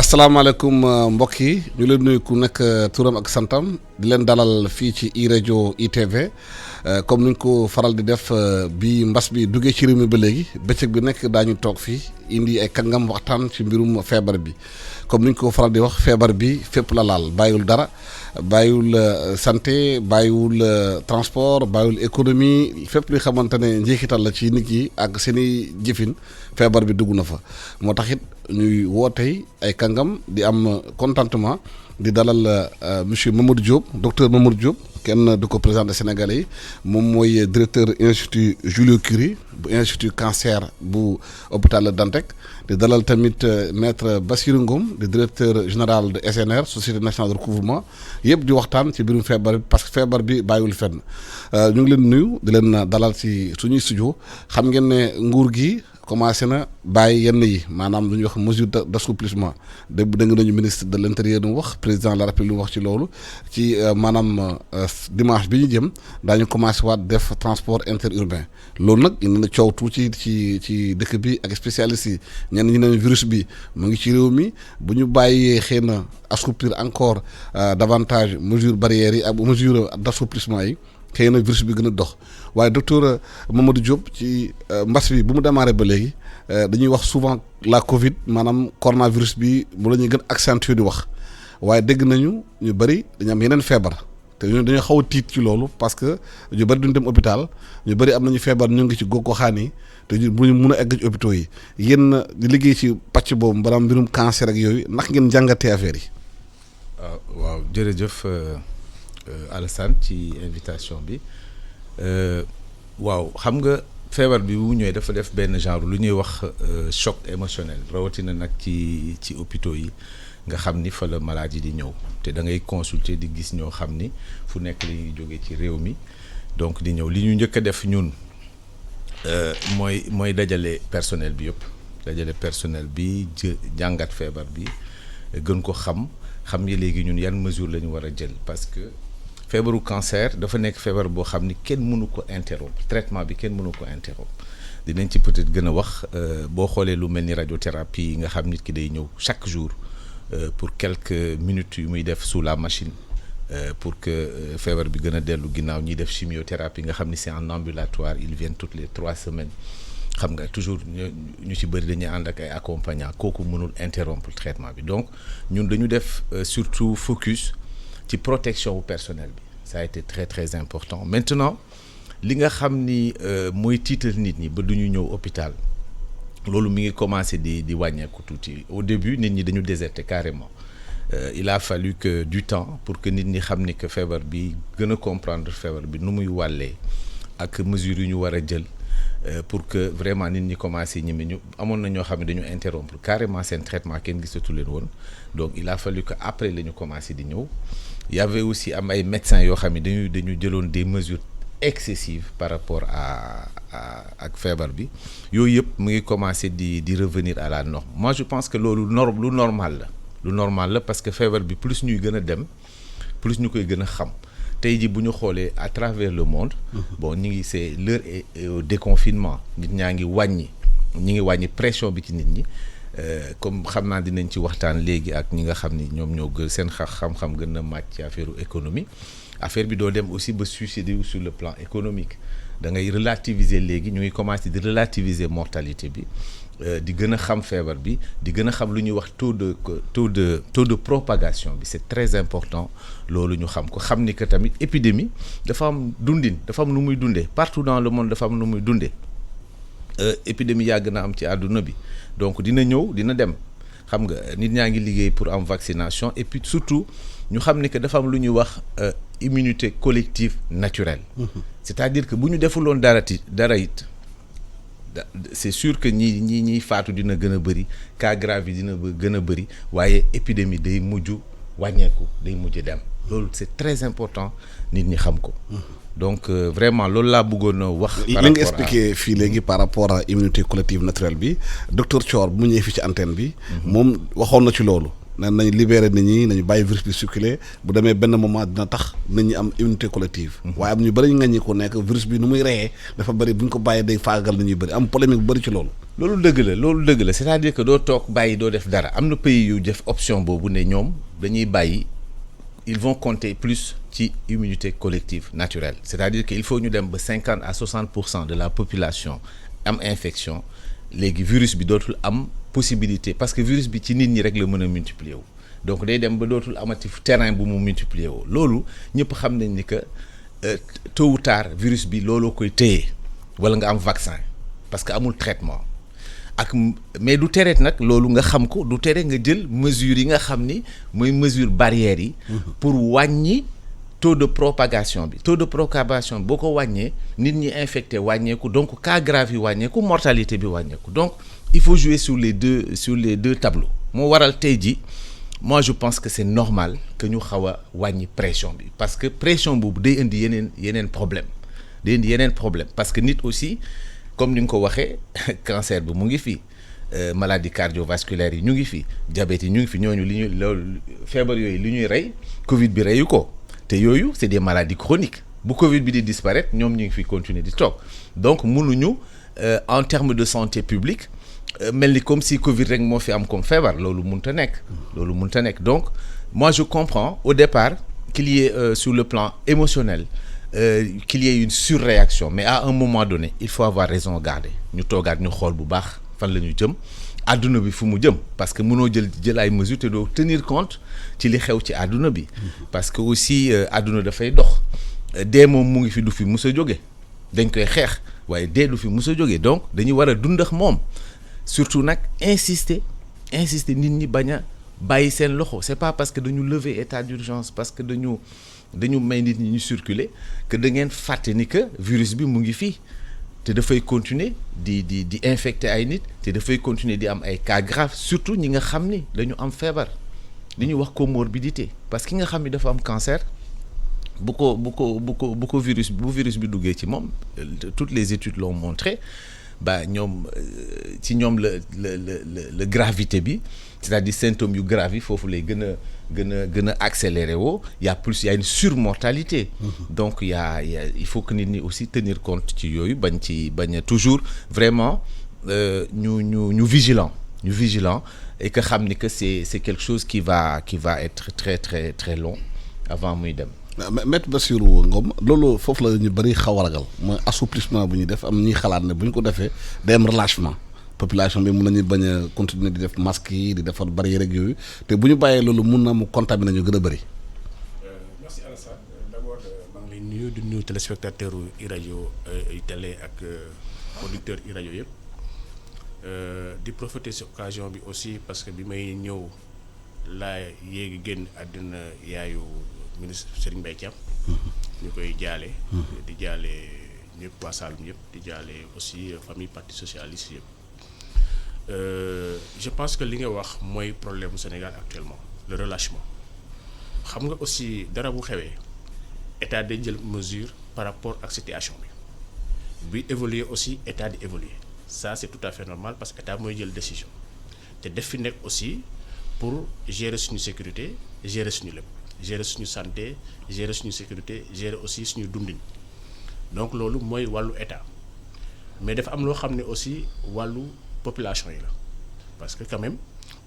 asalaamaaleykum mbokk yi ñu leen nuyu ku nekk turam ak santam di leen dalal fii ci iRadio ITV comme ni ñu ko faral di def bi mbas bi duggee ci réew mi ba léegi bëccëg bi nekk daañu toog fii indi ay kàngam waxtaan ci mbirum feebar bi comme ni ñu ko faral di wax feebar bi fépp la laal bàyyiwul dara bàyyiwul santé bàyyiwul transport bàyyiwul économie fépp li xamante ne njeexital la ci nit yi ak seen i jëfin feebar bi dugg na fa moo tax it ñuy woo tey ay kàngam di am contentement di dalal monsieur Mamadou Diop docteur Mamadou Diop kenn du ko présenté Sénégalais yi moom mooy directeur institut Julio Curie bu institut cancer bu hôpital Le Dantec di dalal tamit maître Bassirou Ngom di directeur général de SNR société nationale de recouvrement yëpp di waxtaan ci mbirum feebar bi parce que feebar bi bàyyiwul fenn ñu ngi leen nuyu di leen dalal ci suñuy studio xam ngeen ne nguur gi commencé na bàyyi yenn yi maanaam lu ñuy wax mesure d'assouplissement dégg nañu ministre de l'intérieur lu mu wax président de la République lu mu wax ci loolu ci maanaam dimanche bi ñu jëm daañu commencé waat def transport interurbain loolu nag indi na coow tuuti ci dëkk bi ak spécialistes yi ñenn ñi ne virus bi mu ngi ci réew mi bu ñu bàyyee xëy na assouplir encore davantage mesure barrières yi ak mesure d'assouplissement yi xëy na virus bi gën a dox waaye docteur Mamadou Diop ci mbas bi bu mu démarré ba léegi dañuy wax souvent la Covid maanaam coronavirus bi mu la ñuy gën accentuer di wax waaye dégg nañu ñu bëri dañu am yeneen feebar te ñun dañoo xaw a tiit ci loolu parce que ñu bëri duñ dem hôpital ñu bëri am nañu feebar ñu ngi ci gox-goxaan yi te ñu mun a egg ci hôpitaux yi yéen di liggéey ci pàcc boobu maanaam mbirum cancer ak yooyu ndax ngeen jàngatee affaire yi. waaw jërëjëf Alassane ci invitation bi waaw xam nga feebar bi bu ñëwee dafa def benn genre lu ñuy wax choc émotionnel rawatina nag ci hôpitaux yi nga xam ni fa la maladie di ñëw te da ngay consulter di gis ñoo xam ni fu nekk la ñuy jógee ci réew mi donc di ñëw li ñu njëkk a def ñun mooy dajale personnel bi yëpp dajale personnel bi jàngat feebar bi gën ko xam yi léegi ñun yan mesure la ñu war a jël parce que feebaru cancer dafa nekk feebar boo xam ni kenn mënu ko interrompre traitement bi kenn mënu ko interrompre dinañ ci peut-être gën a wax boo xoolee lu mel ni radiothérapie yi nga xam nit ki day ñëw chaque jour pour quelques minutes yu muy def sous la machine pour que feebar bi gën a dellu ginnaaw ñiy def chimiothérapie nga xam ni c'est en ambulatoire ils viennent toutes les 3 semaines xam nga toujours ñu ci bëri dañuy ànd ak ay accompagnants kooku mënul interrompre traitement bi donc ñun dañu def surtout focus ci protection bu personnel bi ça a été très très important maintenant li nga xam ni mooy tiital nit ñi ba du ñu ñëw hôpital loolu mi ngi commencé di wàññeeku tuuti au début nit ñi dañu déserter carrément il a fallu que du temps pour que nit ñi xam ni que feebar bi gën a comprendre feebar bi nu muy wàllee ak mesures yu ñu war a jël pour que vraiment nit ñi commencé ñeme ñu amoon na ñoo xam ne dañu interrompre carrément seen traitement kenn gisatu leen woon donc il a fallu que après la ñu commencé di ñëw il y avait aussi am ay médecins yoo xam ne dañu jëloon des mesures excessives par rapport ak feebar bi yooyu yëpp mu ngi commencé di revenir à la norme moi je pense que loolu lu normal la parce que feebar bi plus ñuy gën a dem plus ñu koy gën a xam tey ji bu ñu xoolee à travers le monde bon ñu ngi c'est l'heure est au déconfinement nit ñaa ngi wàññi pression bi ci nit ñi comme xam naa dinañ ci waxtaan léegi ak ñi nga xam ni ñoom ñoo gën seen xam-xam gën a màcc ci affaire économie affaire bi doo dem aussi ba suicider sur le plan économique da ngay relativiser léegi ñu ngi commencer di relativiser mortalité bi di gën a xam feebar bi di gën a xam lu ñuy wax taux de propagation bi c'est très important loolu ñu xam ko xam ni que tamit épidémie dafa am dundin dafa am nu muy dundee partout dans le monde dafa am nu muy dundee épidémie yàgg na am ci àdduna bi donc dina ñëw dina dem xam nga nit ñaa ngi liggéey pour am vaccination et puis surtout ñu xam ni que dafa am lu ñuy wax immunité collective naturelle c'est-à-dire que bu ñu defuloon dara it c'est sûr que ñiy faatu dina gën a bëri cas grave yi dina gën a bëri waaye épidémie day mujj wàññeeku day mujj dem loolu c'est très important nit ñi xam ko donc vraiment loolu laa bëggoon a wax. li nga expliqué fii léegi par rapport à immunité collective naturelle bi docteur Thior bu mu ñëwee fii ci antenne bi. moom waxoon na ci loolu. nañ libéré nit ñi nañu bàyyi virus bi circuler bu demee benn moment dina tax nit ñi am immunité collective. waaye am ñu bëri ñu ngañ ko nekk virus bi nu muy reyee dafa bëri bu ñu ko bàyyee day faagal nit ñuy bëri am polémique bu bëri ci loolu. loolu dëgg la c'est-à-dire que doo toog bàyyi doo def dara am na pays yu def option boobu ne ñoom dañuy bàyyi ils vont compter plus ci immunité collective naturelle c'est-à-dire que il faut ñu dem ba 50 à 60% de la population am infection léegi virus bi dootul am possibilité parce que virus bi ci nit ñi rek la mën a multiplier wu donc day dem ba dootul amati terrain bu mu multiplier wu loolu ñëpp xam nañ ni que tôt ou tard virus bi looloo koy téye wala nga am vaccin parce que amul traitement ak mais du tere nag loolu nga xam ko du tere nga jël mesures yi nga xam ni mooy mesure barrières yi pour wàññi taux de propagation bi boo ko wàññee nit ñi infecté wàññeeku donc cas grave yi wàññeeku mortalité bi wàññeeku donc il faut jouer sur les deux tableaux moo waral tey ji moi je pense que c'est normal que ñu xaw a wàññi pression bi parce que pression boobu day indi yeneen problème parce que nit aussi comme ni nga ko waxee cancer bi mu ngi fi maladie cardiovasculaire yi ñu ngi fi diabète yi ñu ngi fi ñooñu li ñu loolu feebar yooyu li ñuy rey Covid bi reyu ko te yooyu c'est des maladies chroniques bu Covid bi di disparaître ñoom ñu ngi fi continuer di toog donc mënuñu en termes de santé publique mel ni comme si Covid rek moo fi am comme feebar loolu mënut a nekk donc moi je comprends au départ qu'il y ait sur le plan émotionnel qu'il y ait une surréaction mais à un moment donné il faut avoir raison garder ñu toogaat ñu xool bu baax fan la ñu jëm àdduna bi fu mu jëm parce que mënoo jël ay mesures te doo tenir compte ci li xew ci àdduna bi parce que aussi àdduna dafay dox dee moom mu ngi fi du fi mus a jóge dañ koy xeex waaye dee du fi mus a jóge donc dañuy war a dund ak moom surtout nag insister nit ñi bañ a bàyyi seen loxo c'est pas parce que dañu lever état d'urgence parce que dañu may nit ñi ñu circuler que da ngeen fàtte ni que virus bi mu ngi fii te dafay continuer di infecter ay nit te dafay continuer di am ay cas graves surtout ñi nga xam ni dañu am feebar li ñuy wax comorbidité parce que ki nga xam ni dafa am cancer bu ko virus bi duggee ci moom toutes les études l'ont montré ñoom ci ñoom la gravité bi c'est-à-dire symptômes yu grave yi foofu lay gën a accéléré woo y a une surmortalité donc il faut que nit ñi aussi tenir compte ci yooyu bañ a toujours vraiment ñu vigilant et que xam ni que c'est quelque chose qui va être très très très long avant muy dem. Maître Bassirou Ngom loolu foofu la ñu bëri xaw a ragal mooy assouplissement bu ñuy def am ñuy xalaat ne bu ñu ko defee day am relâchement population bi mun nañu bañ a continuer di def masque yi di defar barrière rek yooyu te bu ñu bàyyee loolu mun na mu contaminer ñu gën a bëri. merci Alassane d'abord maa ngi lay nuyu di nuyu téléspectateur iRadio télé ak auditeur iRadio yëpp di profiter ci occasion bi aussi parce que bi may ñëw laa yéegi génn àddina yaayu ministre Serigne Mbaye Thiam ñu koy jaale di jaale ñëpp waa Saloum yëpp di jaale aussi famille parti socialiste yëpp je pense que li nga wax mooy problème mu Sénégal actuellement le relâchement xam nga aussi dara bu xewee état day jël mesure par rapport ak situation bi évoluer aussi état di évoluer ça c'est tout à fait normal parce que état mooy jël décision te def fi nekk aussi pour gérer suñu sécurité gérer suñu lépp gérer suñu santé gérer suñu sécurité gérer aussi suñu dundin donc loolu mooy wàllu état mais dafa am loo xam ne aussi wàllu population yi la parce que quand même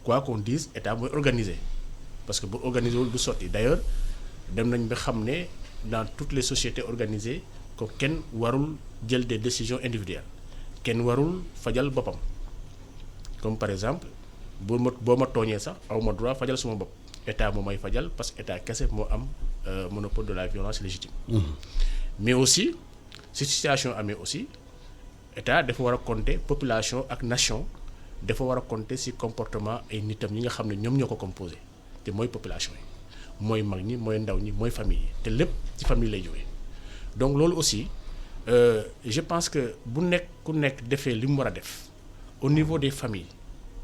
quoi qu'on dise état mooy organiser parce que bu organiser wul du sotti d'ailleurs dem nañ ba xam ne dans toutes les sociétés organisées ko kenn warul jël des décisions individuelles kenn warul fajal boppam comme par exemple boo ma tooñee sax aw ma droit fajal suma bopp état moo may fajal parce que état kese moo am monopole de la violence légitime mais aussi si situation amee aussi état dafa war a compter population ak nation dafa war a compter si comportement ay nitam ñi nga xam ne ñoom ñoo ko composé te mooy population yi mooy mag ñi mooy ndaw ñi mooy famille yi te lépp ci famille lay jógee donc loolu aussi je pense que bu ku nekk defee li mu war a def au niveau des familles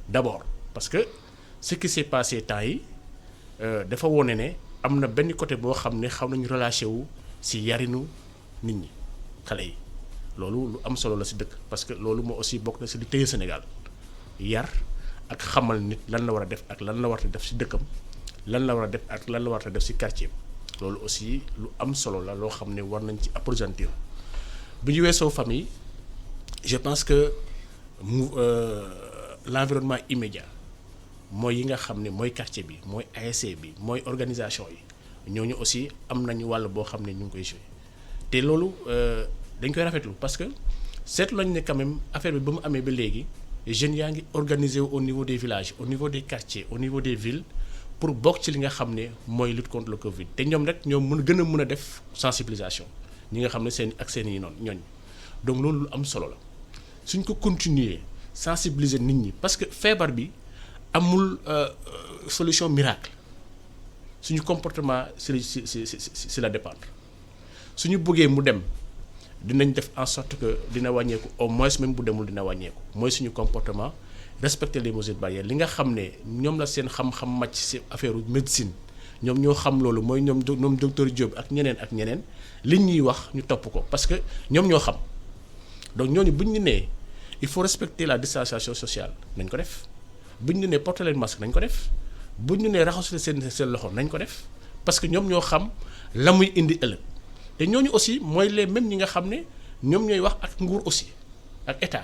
d'abord parce que ce qui s'est passé temps yi dafa wone ne am na benn côté boo xam ne xaw nañu relâché wu ci yarinu nit ñi xale yi loolu lu am solo la ci dëkk parce que loolu moo aussi bokk na ci li téye Sénégal yar ak xamal nit lan la war a def ak lan la war a def ci dëkkam lan la war a def ak lan la war a def ci quartier loolu aussi lu am solo la loo xam ne war nañ ci approfondir bu ñu weesoo famille je pense que l'environnement immédiat mooy yi nga xam ne mooy quartier bi mooy ASC bi mooy organisation yi ñooñu aussi am nañu wàll boo xam ne ñu ngi koy joué te loolu dañ koy rafetlu parce que seetlu nañ ne quand même affaire bi ba mu amee ba léegi jeunes yaa ngi organisé wu au niveau des villages au niveau des quartiers au niveau des villes pour bokk ci li nga xam ne mooy lutte contre le Covid te ñoom rek ñoom mën a def sensibilisation ñi nga xam ne seen ak seen yi noonu ñooñ donc loolu lu am solo la suñ ko continuer sensibiliser nit ñi parce que feebar bi amul solution miracle suñu comportement si la dépendre suñu bëggee mu dem dinañ def en sorte que dina wàññeeku au moins même bu demul dina wàññeeku mooy suñu comportement respecter les mesures barrières li nga xam ne ñoom la seen xam-xam màcc ci affaire médecine ñoom ñoo xam loolu mooy ñoom docteur Diop ak ñeneen liñ ñuy wax ñu topp ko parce que ñoom ñoo xam donc ñooñu buñ ñu nee il faut respecter la distanciation sociale nañ ko def buñ ñu nee porter leen masque nañ ko def buñ ñu nee raxasu seen loxo nañ ko def parce que ñoom ñoo xam la muy indi ëllëg te ñooñu aussi mooy les mêmes ñi nga xam ne ñoom ñooy wax ak nguur aussi ak état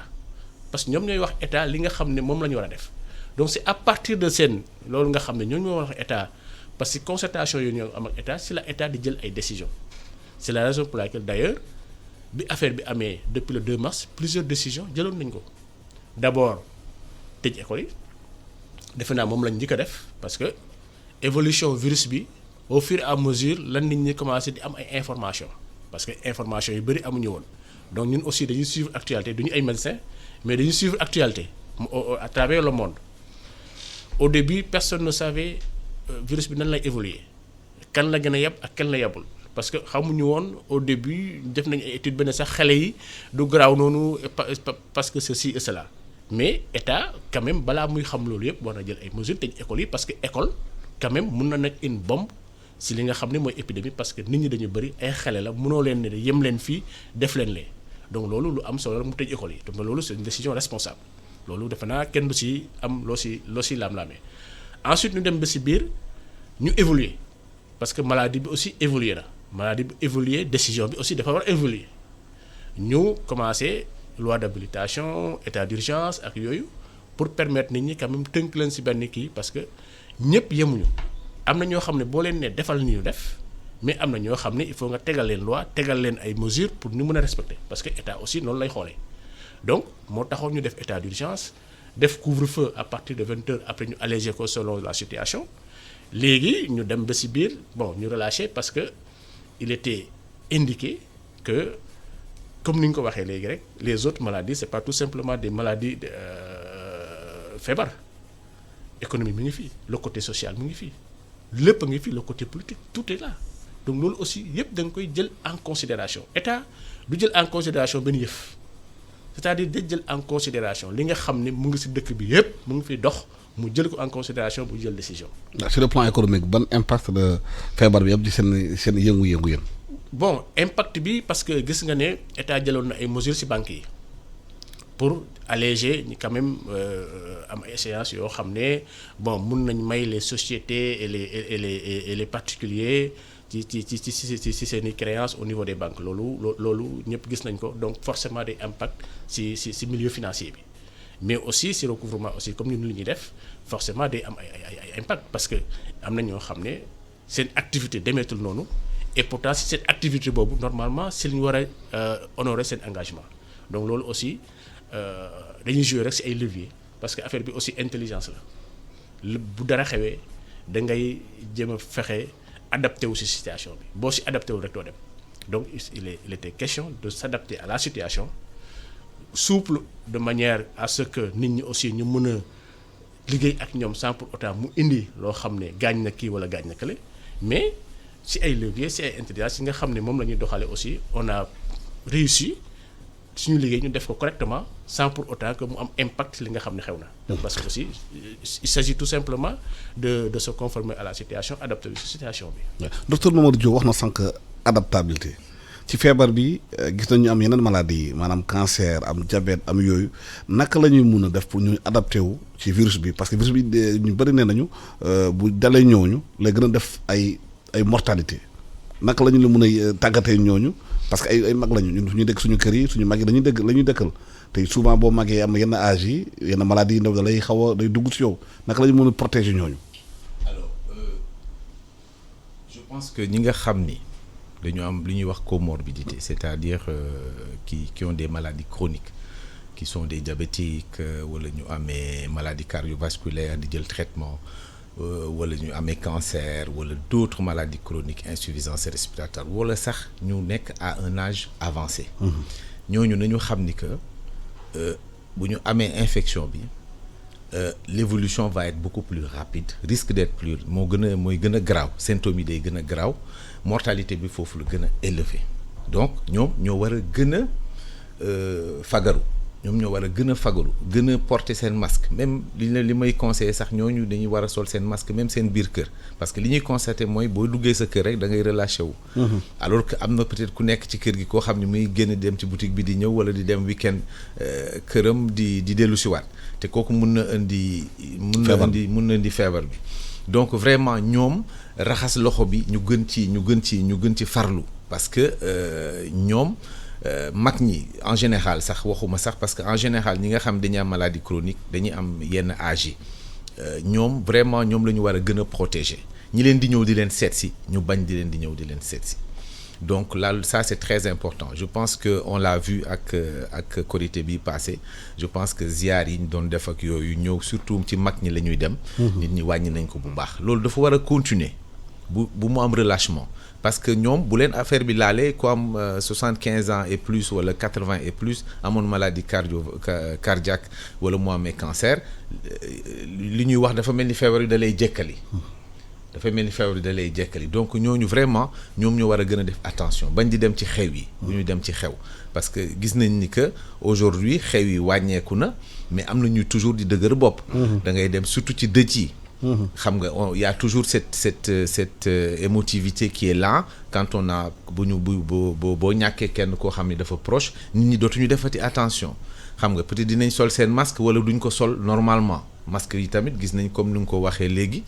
parce que ñoom ñooy wax état li nga xam ne moom la ñu war a def donc c'est à partir de seen loolu nga xam ne ñooñu ñoo wax état parce que concertation yooyu ñoo am ak état si la état di jël ay décisions c'est la raison pour laquelle d'ailleurs bi affaire bi amee depuis le 2 mars plusieurs décisions jëloon nañ ko d'abord tëj école yi defe naa moom lañ njëkk a def parce que évolution virus bi au fur et à mesure lan nit ñi commencé di am ay information parce que information yu bëri amuñu woon donc ñun aussi dañuy suivre actualité duñu ay médecins mais dañuy suivre actualité à travers le monde au début personne ne savait virus bi nan lay évoluer kan la gën a yeb ak kan la yebul parce que xamuñu woon au début def nañu ay études benn sax xale yi du garaaw noonu parce que ceci et cela mais état quand même balaa muy xam loolu yëpp war na jël ay mesures tëj école yi parce que école quand même mun na nekk une bombe si li nga xam ne mooy épidémie parce que nit ñi dañu bëri ay xale la mënoo leen ne yem leen fii def leen lee donc loolu lu am solo la mu tëj école yi donc loolu c'est une décision responsable loolu defe naa kenn du si am loo si laam-laamee ensuite ñu dem ba si biir ñu évoluer parce que maladie bi aussi évoluer na maladie bi évoluer décision bi aussi dafa war a évoluer ñu commencé loi d'habilitation état d'urgence ak yooyu pour permettre nit ñi quand même tënk leen si benn kii parce que ñëpp yemuñu am na ñoo xam ne boo leen ne defal ni ñu def mais am na ñoo xam ne il faut nga tegal leen loi tegal leen ay mesures pour ñu mën a respecter parce que état aussi noonu lay xoolee donc moo taxoon ñu def état d'urgence def couvre-feu à partir de 20 heures après ñu alléger ko selon la situation léegi ñu dem ba ci biir bon ñu relâché parce que il était indiqué que comme ni ñu ko waxee léegi rek les autres maladies c'est pas tout simplement des maladies feebar économie mu ngi fii le côté social mu ngi fii lépp a ngi fii le côté politique tout est là donc loolu aussi yëpp da nga koy jël en considération état du jël en considération benn yëf c'est-à-dire da jël en considération li nga xam ne mu ngi ci dëkk bi yëpp mu ngi fi dox mu jël ko en considération bu jël décision. sur le plan économique ban impact de feebar bi yëpp ci seen yëngu-yëngu yéen. bon impact bi parce que gis nga ne état jëloon na ay mesures ci banques yi pour alléger ñi quand même am échéance yoo xam ne bon mun nañ may les sociétés et les particuliers ci seen i créances au niveau des banques loolu ñëpp gis nañ ko donc forcément day impact ci milieu financier bi mais aussi ci recouvrement aussi comme ñun li ñuy def forcément day am ay impact parce que am na ñoo xam ne seen activité demeetul noonu et pourtant ci cette activité boobu normalement ci li ñu war a honorer seen engagement donc loolu aussi dañuy jouer rek ci ay leviers parce que affaire bi aussi intelligence la bu dara xewee da ngay jéem a fexe adapté wu ci situation bi boo ci adapté wu rek doo dem donc il était question de s'adapter à la situation souple de manière à ce que nit ñi aussi ñu mën a liggéey ak ñoom sans pour autant mu indi loo xam ne gaañ na kii walla gaañ na kële mais ci ay leviers ci ay intelligence yi nga xam ne moom la ñuy doxale aussi on a réussi suñu liggéey ñu def ko correctement sans pour autant que mu am impact li nga xam ne xew na parce que aussi il s'agit tout simplement de se conformer à la situation adapté wu ci situation bi. docteur Mamadou Diop wax na sànq adaptabilité ci feebar bi gis nañu am yeneen maladies yi maanaam cancer am diabète am yooyu naka la ñuy mun a def pour ñu adapté wu ci virus bi parce que virus bi ñu bëri nee nañu bu dalee ñooñu lay gën a def ay mortalité naka la ñu la mun a tàggatee ñooñu parce que ay mag lañu ñun suñuy dëkk suñu kër yi suñu mag yi dañuy dëkk la ñuy dëkkal te souvent boo màggee am na yenn âge yi yenn maladies yi ndaw da lay xaw a day dugg si yow naka la ñu mën a protéger ñooñu. alors je pense que ñi nga xam ni dañu am lu ñuy wax comorbidité c'est-à-dire qui ont des maladies chroniques qui sont des diabétiques wala ñu amee maladie cardiovasculaire di jël traitement wala ñu amee cancer wala d'autres maladies chroniques insuffisance respiratoire wala sax ñu nekk à un âge avancé ñooñu nañu xam ni que bu ñu amee infection bi l'évolution va être beaucoup plus rapide risque d'être plus mooy gën a graaw symptômes yi day gën a graaw mortalité bi foofu la gën a élevé donc ñoom ñoo war a gën a fagaru ñoom ñoo war a gën a fagaru gën a porter seen masque même li may conseiller sax ñooñu dañuy war a sol seen masque même seen biir kër parce que li ñuy constater mooy boo duggee sa kër rek da ngay relâché wu. alors que am na peut-être ku nekk ci kër gi koo xam ne muy génn dem ci boutique bi di ñëw wala di dem week-end këram di dellu si waat te kooku mun na indi feebar bi donc vraiment ñoom raxas loxo bi ñu gën ci farlu parce que ñoom. mag ñi en général sax waxuma sax parce que en général ñi nga xam dañuy am maladie chronique dañuy am yenn âge yi ñoom vraiment ñoom la ñu war a gën a protéger ñi leen di ñëw di leen seet si ñu bañ di ñëw di leen seet si donc là ça c'est très important je pense que on l'a vu ak Korité bi passé je pense que ziar yi ñu doon def ak yooyu ñëw surtout ci mag ñi la ñuy dem. nit ñi wàññi nañ ko bu baax loolu dafa war a continuer bu mu am relâchement. parce que ñoom bu leen affaire bi laalee ku am 75 ans et plus wala 80 et plus amoon maladie cardiaque wala mu amee cancer li ñuy wax dafa mel ni feebar bi da lay jekkali donc ñooñu vraiment ñoom ñoo war a gën a def attention bañ di dem ci xew yi bu ñu dem ci xew parce que gis nañ ni que aujourd'hui xew yi wàññeeku na mais am na ñuy toujours di dëgër bopp da ngay dem surtout ci dëj yi xam nga y a toujours cette émotivité qui est là quand on a boo ñàkkee kenn koo xam ne dafa proche nit ñi dootuñu defati attention xam nga peut-être dinañ sol seen masque wala duñ ko sol normalement masque yi tamit gis nañ comme ni nga ko waxee léegi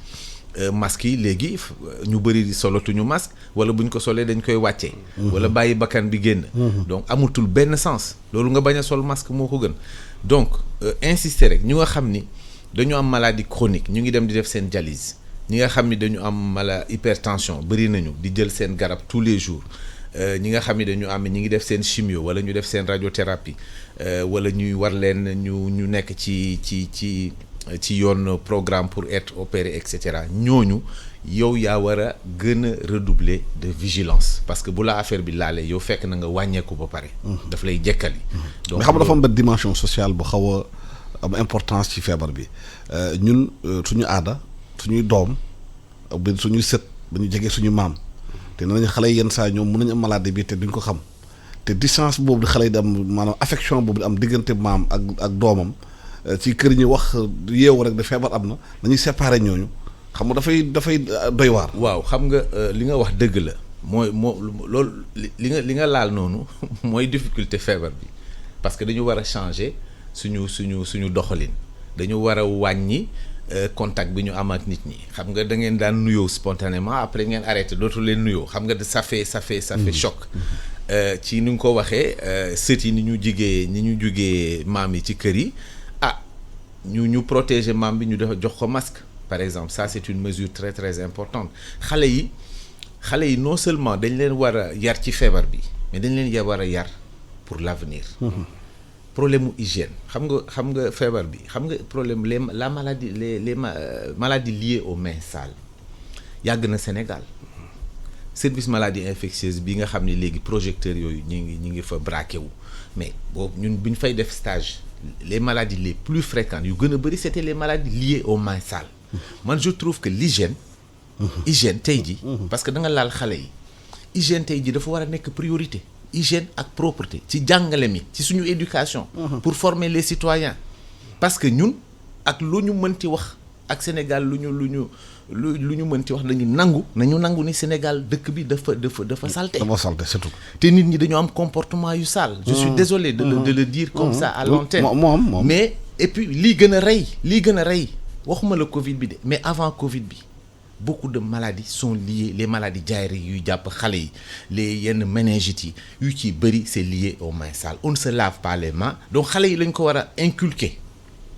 masque yi léegi ñu bëri solatuñu masque wala buñ ko solee dañ koy wàccee wala bàyyi bakkan bi génn donc amatul benn sens loolu nga bañ a sol masque moo ko gën donc insister rek ñu nga xam ni dañu am maladie chronique ñu ngi dem di def seen dialyse ñi nga xam ni dañu am hypertension bëri nañu di jël seen garab tous les jours ñi nga xam ni dañu am ñi ngi def seen chimio wala ñu def seen radiothérapie wala ñuy war leen ñu nekk ci yoon programme pour être opéré et cetera ñooñu yow yaa war a gën a redoubler de vigilance parce que bu la affaire bi laalee yow fekk na nga wàññeeku ba pare. daf lay jekkali. donc mais xam nga dafa am benn dimension sociale bu xaw a am importance ci feebar bi ñun suñu aada suñuy doom bi suñuy sët ba ñu jegee suñu maam te nee nañu xale yi yenn saa ñoom mën nañu am maladie bi te duñ ko xam te distance boobu di xale yi di am maanaam affection boobu di am diggante maam ak doomam ci kër ñi wax yeewu rek de feebar am na dañuy séparer ñooñu xam nga dafay doy waar. waaw xam nga li nga wax dëgg la loolu li nga laal noonu mooy difficulté feebar bi parce que dañu war a changer. suñu doxalin dañu war a wàññi contact bi ñu am ak nit ñi xam nga da ngeen daan nuyoo spontanément après ngeen arrêté dootu leen nuyoo xam nga ça fait choc ci ni nga ko waxee sët yi ni ñu jugee maam yi ci kër yi ñu protéger maam bi ñu jox ko masque par exemple ça c'est une mesure très très importante xale yi non seulement dañ leen war a yar ci feebar bi mais dañ leen war a yar pour l'avenir problème mu hygiène xam nga feebar bi xam nga problème les maladies liées aux mains sales yàgg na Sénégal service maladie infectieuse bi nga xam ne léegi projecteurs yooyu ñi ngi fa braqué wu mais boobu ñun bu ñu fay def stage les maladies les plus fréquentes yu gën a bëri c'était les maladies liées aux mains sales man je trouve que hygiène tey ji parce que da nga laal xale yi hygiène tey ji dafa war a nekk priorité hygiène ak propreté ci jàngale mi ci suñu éducation pour former les citoyens parce que ñun ak lu ñu mënti wax ak Sénégal lu ñu mënti wax nañu nangu ni Sénégal dëkk bi dafa salté surtout te nit ñi dañoo am comportement yu sale je suis désolé de le dire comme ça à l'antenne mais et puis lii gën a rey waxuma la Covid bi de mais avant Covid bi beaucoup de maladies sont liées, les maladies diarrhéiques yuy jàpp xale yi les yenn méningites yi yu ci bëri c'est lié aux mains sales. On ne se lave pas les mains, donc xale yi lañ ko war a inculquer.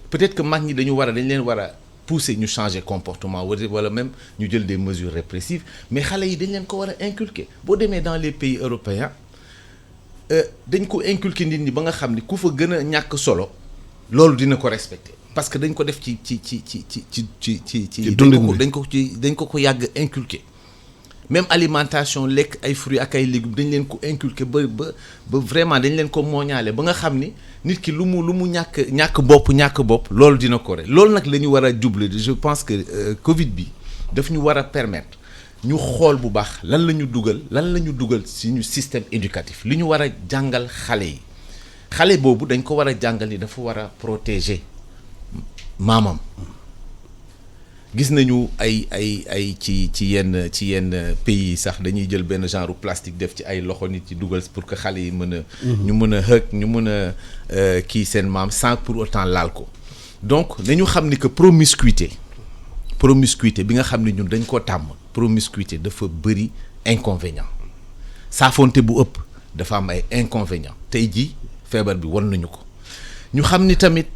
Peut-être que mag ñi dañ leen war a pousser ñu changer comportement wala même ñu jël des mesures répressives, mais xale yi dañ leen ko war a inculquer. Boo demee dans les pays européens dañ ko inculquer nit ñi ba nga xam ni ku fa gën a ñàkk solo loolu dina ko respecter parce que dañ ko def ci dañ ko yàgg inculquer. Même alimentation lekk ay fruits ak ay légumes dañ leen ko inculquer ba vraiment dañ leen ko mooñaale ba nga xam ni nit ki lu mu ñàkk bopp loolu dina ko rek loolu nag la ñu war a jublu. Je pense que Covid bi daf ñu war a permettre ñu xool bu baax lan la ñu dugal suñu système éducatif li ñu war a jàngal xale yi xale boobu dañ ko war a jàngal ni dafa war a protéger maamam. Gis nañu ay ci yenn pays sax dañuy jël benn genre plastique def ci ay loxo nit ci dugal pour que xale yi mën a ñu mën a hëg ñu mën a kii seen maam sans pour autant laal ko. Donc nañu xam ni que promiscuité bi nga xam ne ñun dañ ko tàmm promiscuité dafa bëri inconvénient saafonte bu ëpp dafa am ay inconvénient tey jii feebar bi wan nañu ko ñu xam ni tamit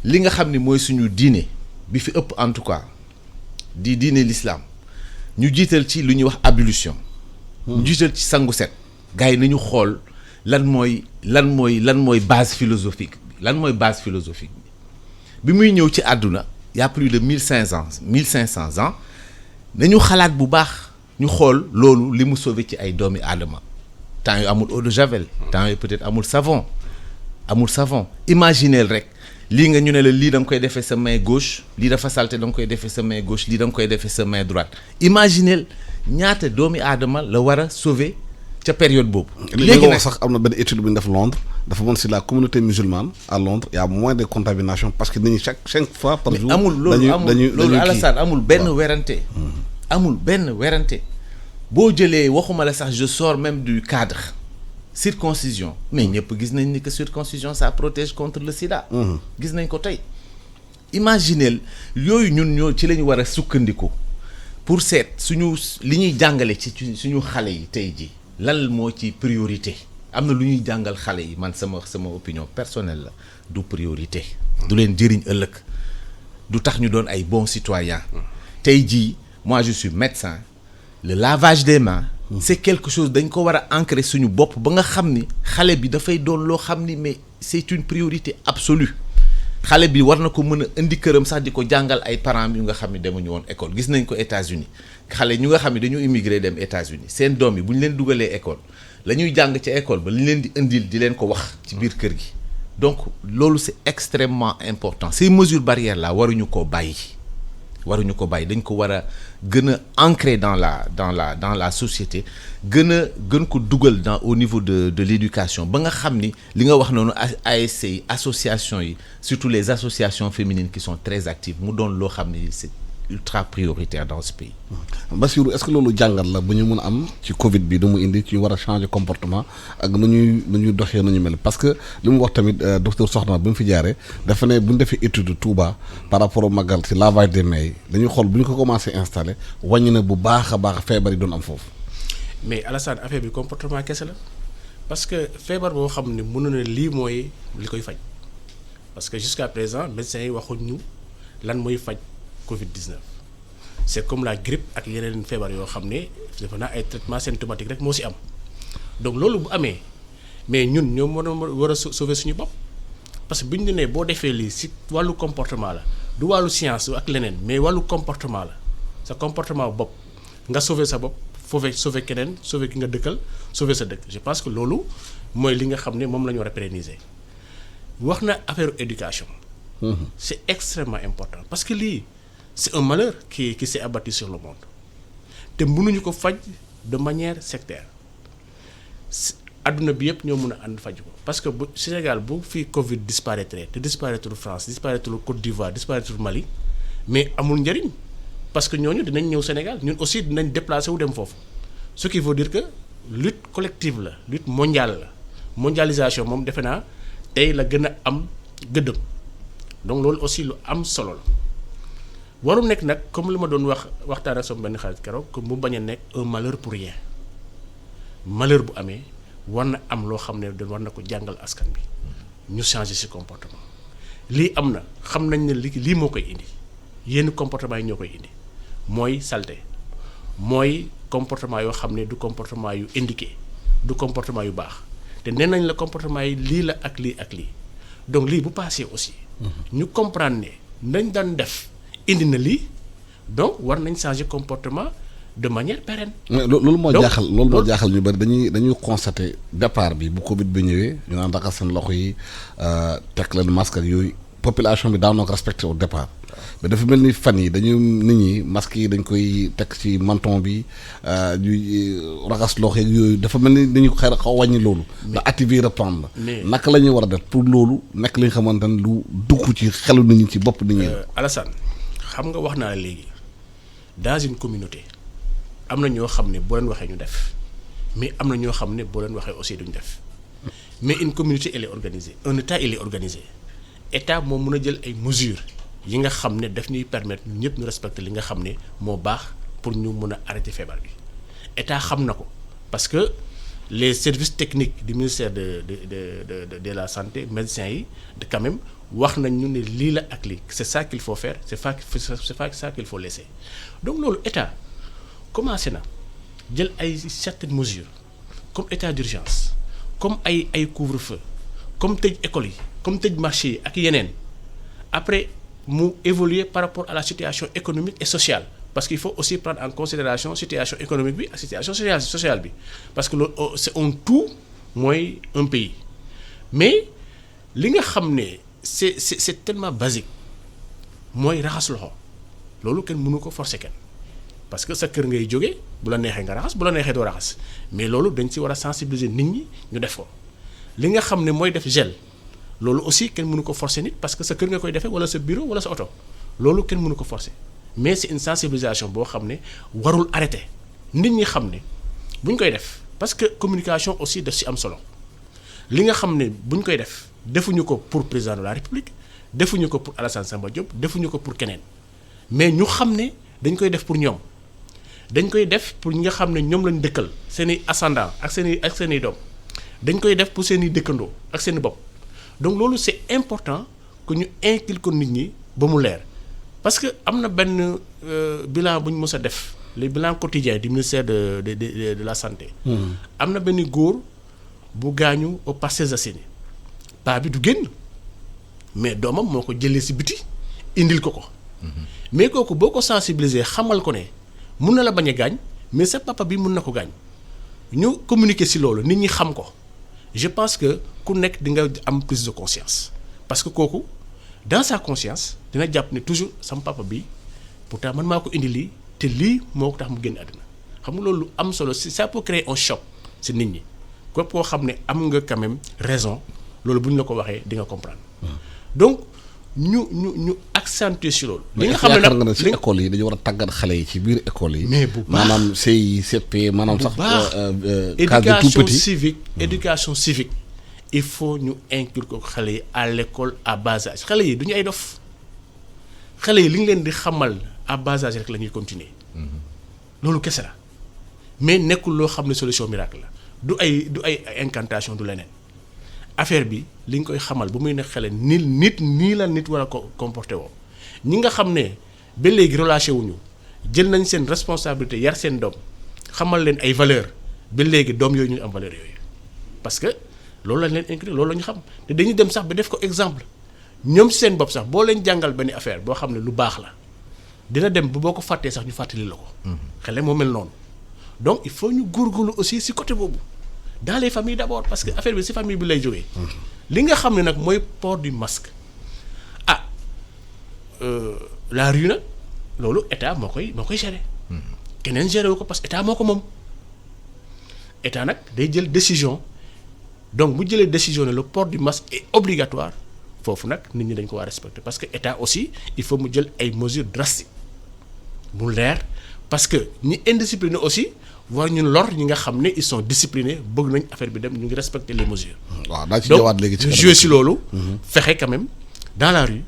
li nga xam ni mooy suñu diine bi fi ëpp en tout cas di diine l'islam ñu jiital ci lu ñuy wax ablution ñu jiital ci sangu set gars yi nañu xool lan mooy base philosophique bi muy ñëw ci àdduna y a plus de 1500 ans nañu xalaat bu baax ñu xool loolu li mu sauvé ci ay doomi aadama temps yu amul eau de javel temps yu peut-être amul savon imagineel rek lii nga ñu ne la lii da nga koy defee sa main gauche lii dafa salté da nga koy defee sa main gauche lii da nga koy defee sa main droite imagineel ñaata doomi aadama la war a sauver ca période boobu. léegi nag sax am na benn étude bu ñu def Londres dafa mën si la communauté musulmane à Londres y a moins de contamination parce que dañuy chaque fois par jour. loolu Alassane amul benn werante. amul benn werante boo jëlee waxuma la sax je sors même du cadre. Circoncision mais ñëpp gis nañ ni que circoncision ça protège contre le sida. Gis nañ ko tey. Imaginez yooyu ñun ñoo ci la ñu war a sukkandiku pour seet li ñuy jàngale ci suñu xale yi tey jii lan moo ci priorité am na lu ñuy jàngal xale yi man sama opinion personnelle la du priorité. du leen jëriñ ëllëg du tax ñu doon ay bons citoyens. tey jii moi je suis médecin le lavage des mains. C'est quelque chose dañ ko war a ancrer suñu bopp ba nga xam ni xale bi dafay doon loo xam ni mais c'est une priorité absolue xale bi war na ko mën a indi këram sax di ko jàngal ay parents yu nga xam ni demuñu woon école gis nañ ko États-Unis xale ñu nga xam ni dañu immigré dem États-Unis seen doom yi bu ñu leen dugalee école la ñuy jàng ca école ba li leen di indil di leen ko wax ci biir kër gi donc loolu c'est extrêmement important ces mesures barrières là waruñu koo bàyyi dañ ko war a gën a ancrer dans la société gën ko dugal au niveau de l'éducation ba nga xam ni li nga wax noonu ASC yi association yi surtout les associations féminines qui sont très actives mu doon loo xam ni c'est ultra prioritaire dans ce pays. Bassirou est-ce que loolu jàngat la bu ñu mën a am ci Covid bi du mu indi ci ñu war a changer comportement ak nu ñuy doxee nu ñu mel parce que li mu wax tamit docteur Sokhna bi mu fi jaaree dafa ne bu ñu defee étude Touba par rapport au magal ci lavage des mains yi dañuy xool bu ñu ko commencé installer wàññi na bu baax a baax feebar yi doon am foofu. mais Alassane affaire bi comportement kese la parce que feebar boo xam ne mënu na lii mooy li koy faj parce que jusqu'à présent médecins yi waxuñ ñu lan mooy faj. Covid-19 c'est comme la grippe ak yeneen feebar yoo xam ne defe naa ay traitement symptomatique rek moo ci am donc loolu bu amee mais ñun ñoo war a sauver suñu bopp parce que bu ñu nee boo defee lii ci wàllu comportement la du wàllu science ak leneen mais wàllu comportement la sa comportement bopp nga sauver sa bopp sauver keneen sauver ki nga dëkkal sauver sa dëkk je pense que loolu mooy li nga xam ne moom la ñu war a pérenniser wax na affaire éducation. C'est extrêmement important parce que lii. C'est un malheur qui s'est abattu sur le monde te mënuñu ko faj de manière sectaire adduna bi yëpp ñoo mën a ànd faj ko parce que bu Sénégal bu fi Covid disparaître te disparaître France disparaître Côte d'Ivoire disparaître Mali mais amul njëriñ parce que ñooñu dinañ ñëw Sénégal ñun aussi dinañ déplacer wu dem foofu ce qui veut dire que lutte collective la lutte mondiale la mondialisation moom defe naa tey la gën a am gëddëm donc loolu aussi lu am solo la. waru nekk nag comme li ma doon waxtaan ak sama benn xarit keroog que mu bañ a nekk un malheur pour rien malheur bu amee war na am loo xam ne war na ko jàngal askan bi ñu changer ci comportement lii am na xam nañ ne lii moo koy indi yenn comportement yi ñoo koy indi mooy saleté mooy comportement yoo xam ne du comportement yu indiqué du comportement yu baax te nee nañ la comportement yi lii la ak lii ak lii donc lii bu passé aussi ñu comprendre ne nañ daan def indi na lii donc war nañ changer comportement de manière pérenne. loolu moo jaaxal ñu bari dañuy constater départ bi bu Covid bi ñëwee ñu naan raxas seen loxo yi teg leen masque ak yooyu population bi daanoo ko respecté au départ mais dafa mel ni fan yi dañu nit ñi masque yi dañ koy teg ci menton bi ñuy raxas loxo yeeg yooyu dafa mel ni dañu xaw a wàññi loolu. ndax activité reprendre la. naka la ñuy war a def pour loolu nekk li nga xamante ne lu dugg ci xelu nit ñi ci bopp nit ñi. Alassane xam nga wax naa la léegi dans une communauté. am na ñoo xam ne boo leen waxee ñu def mais am na ñoo xam ne boo leen waxee aussi duñ def mais une communauté elle est organisée un état il est organisé état moo mun a jël ay mesures yi nga xam ne daf ñuy permettre ñun ñëpp ñu respecter li nga xam ne moo baax pour ñu mun a arrêter feebar bi état xam na ko parce que les services techniques du ministère de la santé médecins yi de quand même wax nañ ñu ne lii la ak lii c'est ça qu'il faut faire c'est pas ça qu'il faut laisser donc loolu état. commencé na jël ay certaines mesures comme état d'urgence comme ay couvre-feu comme tëj école yi comme tëj marché yi ak yeneen après mu évoluer par rapport à la situation économique et sociale parce qu'il faut aussi prendre en considération situation économique bi ak situation sociale bi parce que loolu c'est un tout mooy un pays mais li nga xam ne c'est tellement basique mooy raxas loxo loolu kenn mënu ko forcer kenn. parce que sa kër ngay jógee bu la neexee nga raxas bu la neexee doo raxas mais loolu dañ ci war a sensibiliser nit ñi ñu def ko li nga xam ne mooy def gel loolu aussi kenn mënu ko forcer nit parce que sa kër nga koy defee wala sa bureau wala sa oto loolu kenn mënu ko forcer mais c'est une sensibilisation boo xam ne warul arrêter nit ñi xam ne bu ñu koy def parce que communication aussi daf ci am solo li nga xam ne bu ñu koy def defuñu ko pour président de la République defuñu ko pour Alassane Samba Diop defuñu ko pour keneen mais ñu xam ne dañ koy def pour ñoom. dañ koy def pour ñi nga xam ne ñoom lañ dëkkal seen i ascendant ak seen i doom dañ koy def pour seen i dëkkandoo ak seen i bopp donc loolu c'est important que ñu inculquer ko nit ñi ba mu leer parce que am na benn bilan bu ñu mës a def le bilan quotidien du ministère de la santé. am na benn góor bu gaañu au Parcelles Assainies paa bi du génn mais doomam moo ko jëlee ci biti indil ko. mais kooku boo ko sensibiliser xamal ko ne. mun na la bañ a gaañ mais sa papa bi mun na ko gaañ ñu communiquer ci loolu nit ñi xam ko je pense que ku nekk di nga am prise de conscience parce que kooku dans sa conscience dina jàpp ne toujours sama papa bi pourtant man maa ko indi lii te lii moo ko tax mu génn àdduna xam nga loolu am solo ça peut créer un choc ci nit ñi képp koo xam ne am nga quand même raison loolu bu ñu la ko waxee di nga comprendre donc ñu accentuer ci loolu. li nga xam ne nag ci école yi dañu war a tàggat xale yi ci biir école yi. mais bu baax maanaam CI CP maanaam sax. éducation civique éducation civique il faut ñu inculquer ko xale yi à l'école à bas âge xale yi du ñu ay dof xale yi li ñu leen di xamal à bas âge rek la ñuy continuer loolu kese la mais nekkul loo xam ne solution miracle la du ay incantation du leneen. affaire bi li nga koy xamal bu muy nekk xale nii la nit war a ko comporté woo ñi nga xam ne ba léegi relâché wuñu jël nañ seen responsabilité yar seen doom xamal leen ay valeurs ba léegi doom yooyu ñu am valeurs yooyu parce que loolu lañ leen inclure loolu la ñu xam te dañuy dem sax ba def ko exemple ñoom si seen bopp sax boo leen jàngal benn affaire boo xam ne lu baax la dina dem ba boo ko fàttee sax ñu fàttali la ko. xale moo mel noonu donc il faut ñu góorgóorlu aussi si côté boobu. dans les familles d'abord parce que affaire bi ci famille bi lay jógee. li nga xam ne nag mooy port du masque la rue nag loolu état moo koy gérer. keneen gérer wu ko parce que état moo ko moom état nag day jël décision donc bu jëlee décision ne le port du masque est obligatoire foofu nag nit ñi dañ ko war a respecter parce que état aussi il faut mu jël ay mesures drastiques mu leer parce que ñi indiscipliné aussi. war ñu lor ñi nga xam ne ils sont disciplinés bëgg nañ affaire bi dem ñu ngi respecter les mesures. waaw daa ci ñëwaat léegi ci jouer ci loolu. fexe quand même dans la rue.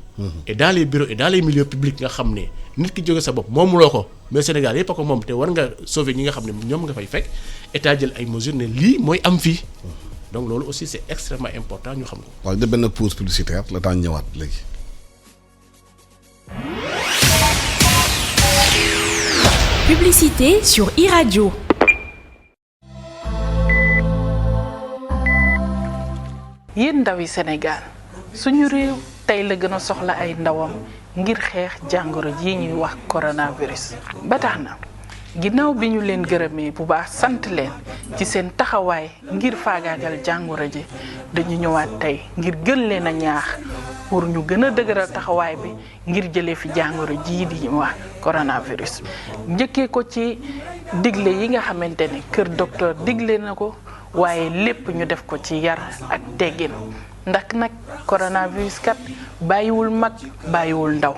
Et dans les bureaux et dans les milieux publics nga xam ne nit ki jóge sa bopp moomuloo ko mais Sénégal yëpp a ko moom te war nga sauver ñi nga xam ne ñoom nga fay fekk état jël ay mesures ne lii mooy am fii donc loolu aussi c'est extrêmement important ñu xam ko. waaw ñu def benn pause publicitaire le temps ñëwaat léegi. Publicité sur iRadio. yéen ndawi Sénégal suñu réew tey la gën a soxla ay ndawam ngir xeex jàngoro ji ñuy wax coronavirus ba tax na ginnaaw bi ñu leen gërëmee bu baax sant leen ci seen taxawaay ngir faagaagal jàngoro ji dañu ñëwaat tey ngir gën leen a ñaax pour ñu gën a dëgëral taxawaay bi ngir jëlee fi jàngoro jii di ñu wax coronavirus. njëkkee ko ci digle yi nga xamante ne kër docteur digle na ko waaye lépp ñu def ko ci yar ak teggin ndax nag coronavirus kat bàyyiwul mag bàyyiwul ndaw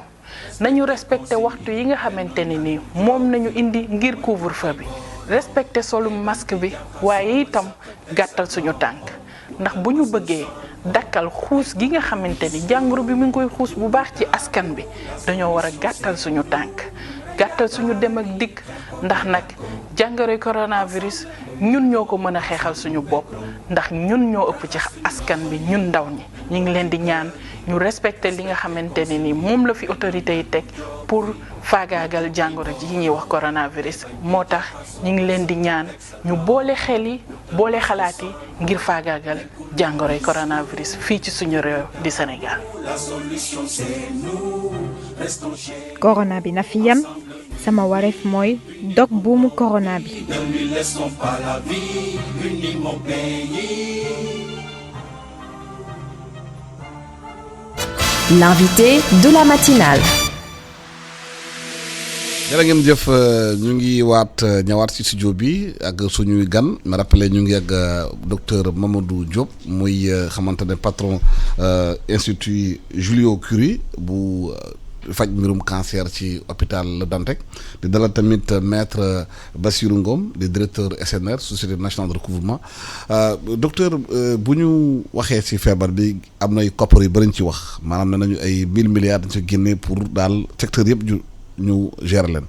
nañu respecté waxtu yi nga xamante ne nii moom nañu indi ngir couvre-feu bi respecté solum masque bi waaye itam gàttal suñu tànk ndax bu ñu bëggee dakkal xuus gi nga xamante ni jàngoro bi mu ngi koy xuus bu baax ci askan bi dañoo war a gàttal suñu tànk gàttal suñu dem ak dikk ndax nag jàngoroy coronavirus ñun ñoo ko mën a xeexal suñu bopp ndax ñun ñoo ëpp ci askan bi ñun ndaw ñi ñu ngi leen di ñaan ñu respecté li nga xamante ne ni moom la fi autorité yi teg pour faagaagal jàngoro ji ñuy wax coronavirus moo tax ñu ngi leen di ñaan ñu boole xel yi boole xalaat yi ngir faagaagal jàngoroy coronavirus fii ci suñu réew di Sénégal. corona bi na fi yem sama wareef mooy dog buumu corona bi. L'invité de la matinale. jërë ngeen jëf ñu ngi ñëwaat ci studio bi ak suñuy gan ma rappelé ñu ngi ak docteur Mamadou Diop muy xamante ne patron institut Julio Curie bu faj mbirum cancer ci hôpital Le Dantec di dalal tamit maître Bassirou Ngom di directeur SNR société nationale de recouvrement docteur bu ñu waxee ci feebar bi am nay koppar yu bëri ñu ci wax maanaam ne nañu ay 1000 milliards dañ ci génne pour daal secteur yëpp ñu gérer leen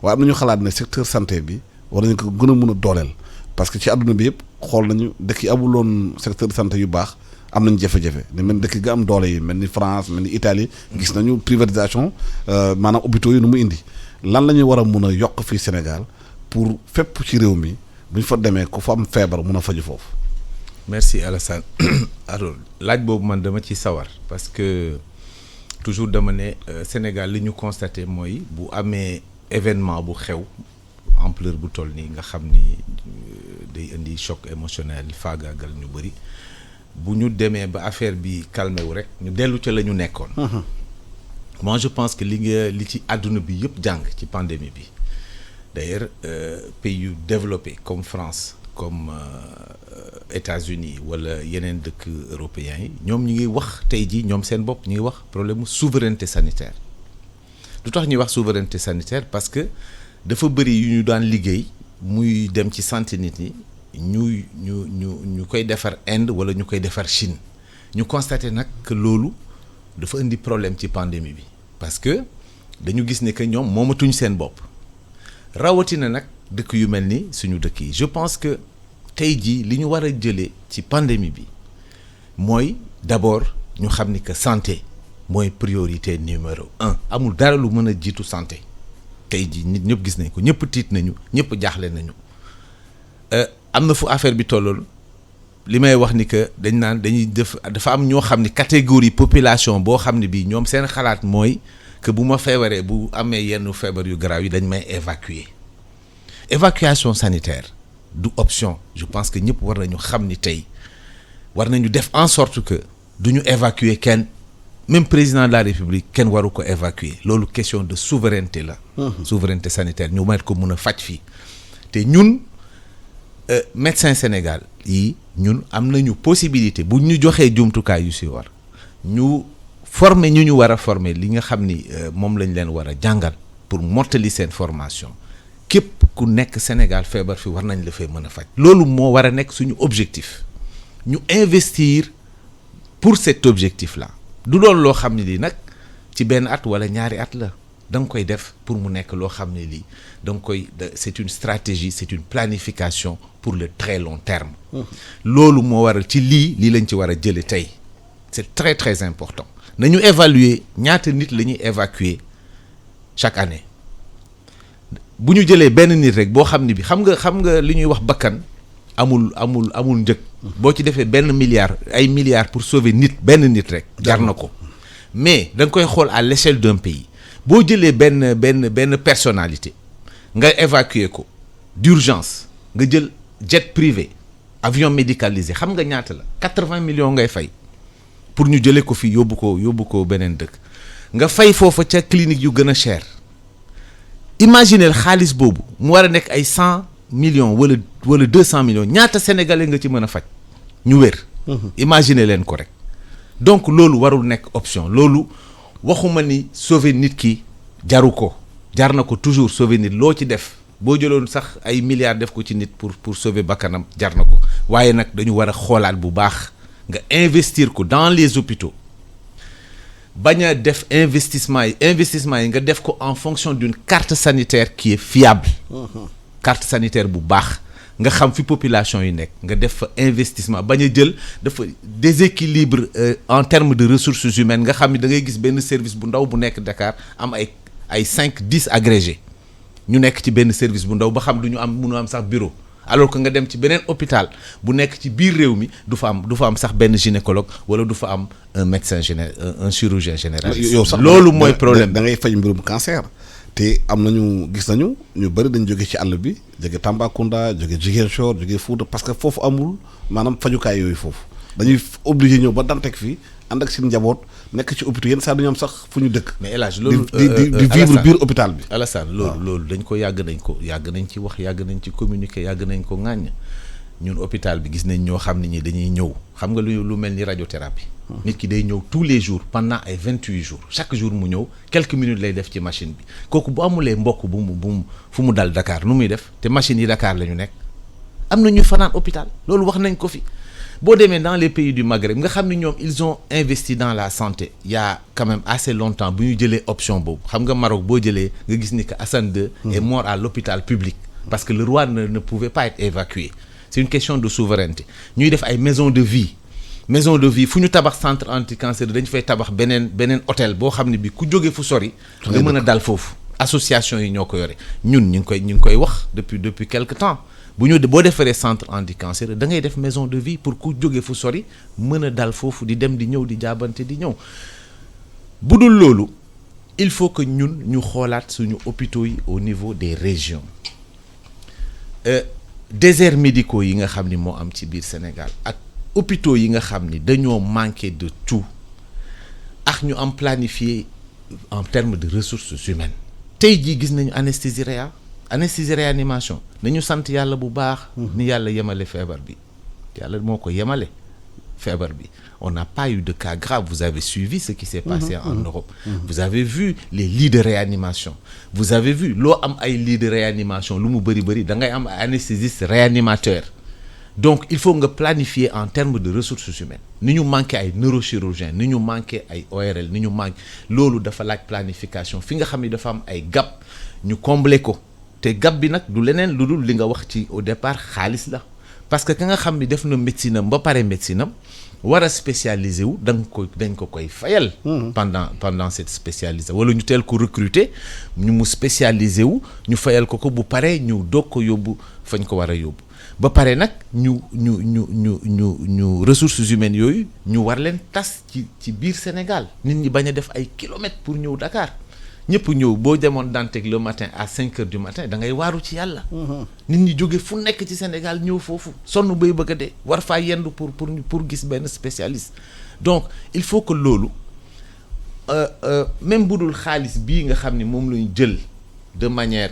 waaye am nañu xalaat ne secteur santé bi war nañu ko gën a mën a dooleel parce que ci àdduna bi yëpp xool nañu dëkk yi amuloon secteur santé yu baax am nañu jafe-jafe ne mel dëkk ga am doole yi mel ni France mel ni Italie gis nañu privatisation maanaam hôpitaux yi nu mu indi lan la ñuy war a mun a yokk fii Sénégal pour fépp ci réew mi bu ñu fa demee ku fa am feebar mun a faju foofu. merci Alassane alors laaj boobu man dama ci sawar parce que toujours dama ne Sénégal li ñu constaté mooy bu amee événement bu xew ampleur bu toll nii nga xam ni day indi choc émotionnel faagaagal ñu bëri bu ñu demee ba affaire bi calmé wu rek ñu dellu ca la ñu nekkoon. moi je pense que li ci àdduna bi yëpp jàng ci pandémie bi d'ailleurs pays yu développé comme France comme États-Unis wala yeneen dëkk européens yi ñoom ñu ngi wax tey jii ñoom seen bopp ñu ngi wax problème mu souveraineté sanitaire lu tax ñuy wax souveraineté sanitaire parce que dafa bëri yu ñu daan liggéey muy dem ci santé nit ñi ñu koy defar Inde wala ñu koy defar Chine ñu constaté nag que loolu dafa indi problème ci pandémie bi parce que dañu gis ne que ñoom moomatuñ seen bopp rawatina nag dëkk yu mel ni suñu dëkk yi je pense que tey jii li ñu war a jëlee ci pandémie bi mooy d'abord ñu xam ni que santé mooy priorité numéro 1 amul dara lu mën a jiitu santé tey jii nit ñëpp gis nañ ko ñëpp tiit nañu ñëpp jaaxle nañu am na fu affaire bi tolloon li may wax ni que dañ naan dafa am ñoo xam ni catégorie population boo xam ne bii ñoom seen xalaat mooy que bu ma feebaree bu amee yenn feebar yu garaaw yi dañ may évacuation sanitaire du option je pense que ñëpp war nañu xam ni tey war nañu def en sorte que du ñu évacuer kenn même président de la République kenn waru ko évacuer loolu question de souveraineté la. souveraineté sanitaire ñu may ko mun a faj fii te ñun médecin Sénégal yi ñun am nañu possibilité bu ñu joxee jumtukaay yu si war ñu former ñu war a former li nga xam ni moom lañ leen war a jàngal pour mottali seen formation képp ku nekk Sénégal feebar fi war nañ la fee mën a faj loolu moo war a nekk suñu objectif ñu investir pour cet objectif là du doon loo xam ne lii nag ci benn at wala ñaari at la da nga koy def pour mu nekk loo xam ne lii da nga koy c'est une stratégie, c'est une planification pour le très long terme. loolu moo waral ci lii lañ ci war a jële tey c'est très très important nañu évaluer ñaata nit la ñuy évacuer chaque année bu ñu jëlee benn nit rek boo xam ne bi xam nga li ñuy wax bakkan amul njëg. boo ci defee benn milliard ay milliards pour sauver nit benn nit rek jar na ko mais da nga koy xool à l'échelle d'un pays boo jëlee benn personnalité nga évacuer ko d'urgence nga jël jet privé avion médicalisé xam nga ñaata la 80 millions ngay fay pour ñu jëlee ko fii yóbbu ko beneen dëkk nga fay foofa ca clinique yu gën a cher imaginez xaalis boobu mu war a nekk ay 100 millions wala 200 millions ñaata sénégalais nga ci mën a faj ñu wér. imaginez leen ko rek donc loolu warul nekk option loolu waxuma ni sauver nit ki jaru ko jar na ko toujours sauver nit loo ci def boo jëloon sax ay milliards def ko ci nit pour sauver bakkanam jar na ko waaye nag dañu war a xoolaat bu baax nga investir ko dans les hôpitaux bañ a def investissement yi nga def ko en fonction d'une carte sanitaire qui est fiable. carte sanitaire bu baax nga xam fi population yi nekk nga def fa investissement bañ a jël dafa déséquilibre en termes de ressources humaines nga xam ni da ngay gis benn service bu ndaw bu nekk Dakar am ay 5-10 agrégés ñu nekk ci benn service bu ndaw ba xam mënu am sax bureau alors que nga dem ci beneen hôpital bu nekk ci biir réew mi du fa am sax benn gynécologue wala du fa am un médecin un chirurgien généraliste. yow sax loolu mooy problème da ngay faj mbirum cancer. te am nañu gis nañu ñu bëri dañ jóge ci àll bi jóge Tambacounda jóge Ziguinchor jóge Fouta parce que foofu amul maanaam fajukaay yooyu foofu dañuy obligé ñëw ba Dantec fii ànd ak seen njaboot nekk ci hôpital yenn saa dañu am sax fu ñu dëkk. mais El Hadj loolu di vivre biir hôpital bi. Alassane loolu dañ ko yàgg nañ ci wax yàgg nañ ci communiquer yàgg nañ ko ŋàññ ñun hôpital bi gis nañ ñoo xam ne ñi dañuy ñëw xam nga lu mel ni radiothérapie. nit ki day ñëw tous les jours pendant ay 28 jours chaque jour mu ñëw quelques minutes lay def ci machine bi kooku bu amulee mbokk fu mu dal Dakar nu muy def te machines yi Dakar la ñu nekk am na ñuy fanaan hôpital loolu wax nañ ko fi boo demee dans les pays du Maghreb nga xam ne ñoom ils ont investi dans la santé il y a quand même assez longtemps bu ñu jëlee option boobu xam nga Maroc boo jëlee nga gis ni que Hassan II est mort à l'hôpital public parce que le roi ne pouvait pas être évacué c'est une question de souveraineté ñuy def ay maison de vie fu ñu tabax centre anti-cancer dañu fay tabax beneen hôtel boo xam ne bi ku jóge fu sori nga mën a dal foofu association yi ñoo ko yore ñun ñu ngi koy wax depuis quelque temps boo defaree centre anti-cancer da ngay def maison de vie pour ku jóge fu sori mën a dal foofu di dem di ñëw di jaabante di ñëw bu dul loolu il faut que ñun ñu xoolaat suñu hôpitaux yi au niveau des régions déserts médicaux yi nga xam ni moo am ci biir Sénégal ak hôpitaux yi nga xam ni dañoo manqué de tout ak ñu am planifié en termes de ressources humaines tey jii gis nañu anesthésie réanimation nañu sant yàlla bu baax ni yàlla yemale feebar bi yàlla moo ko yemale feebar bi on n'a pas eu de cas grave vous avez suivi ce qui s'est passé en Europe vous avez vu les lits de réanimation vous avez vu loo am ay lits de réanimation lu mu bëri da ngay am anesthésiste réanimateur donc il faut nga planifier en termes de ressources humaines ni ñu manqué ay neurochirurgiens ni ñu manqué ay ORL ni ñu manqué loolu dafa laaj planification fi nga xam ni dafa am ay gap ñu combler ko te gap bi nag du leneen lu dul li nga wax ci au départ xaalis la parce que ka nga xam ni def na médecine am ba pare médecine am war a spécialisé wu dañ ko koy fayal pendant cette spécialisation wala ñu teel ko recruter ñu mu spécialisé wu ñu fayal ko bu paree ñu doog ko yóbbu fañ ko war a yóbbu ba pare nag ñu ressources humaines yooyu ñu war leen tas ci biir Sénégal nit ñi bañ a def ay kilomètres pour ñëw Dakar ñëpp ñëw boo demoon Dantec le matin à 5 heures du matin da ngay waaru ci yàlla. nit ñi jóge fu nekk ci Sénégal ñëw foofu sonn bay bëgg a dee war faa yendu pour gis benn spécialiste donc il faut que loolu même bu dul xaalis bii nga xam ni moom la ñu jël de manière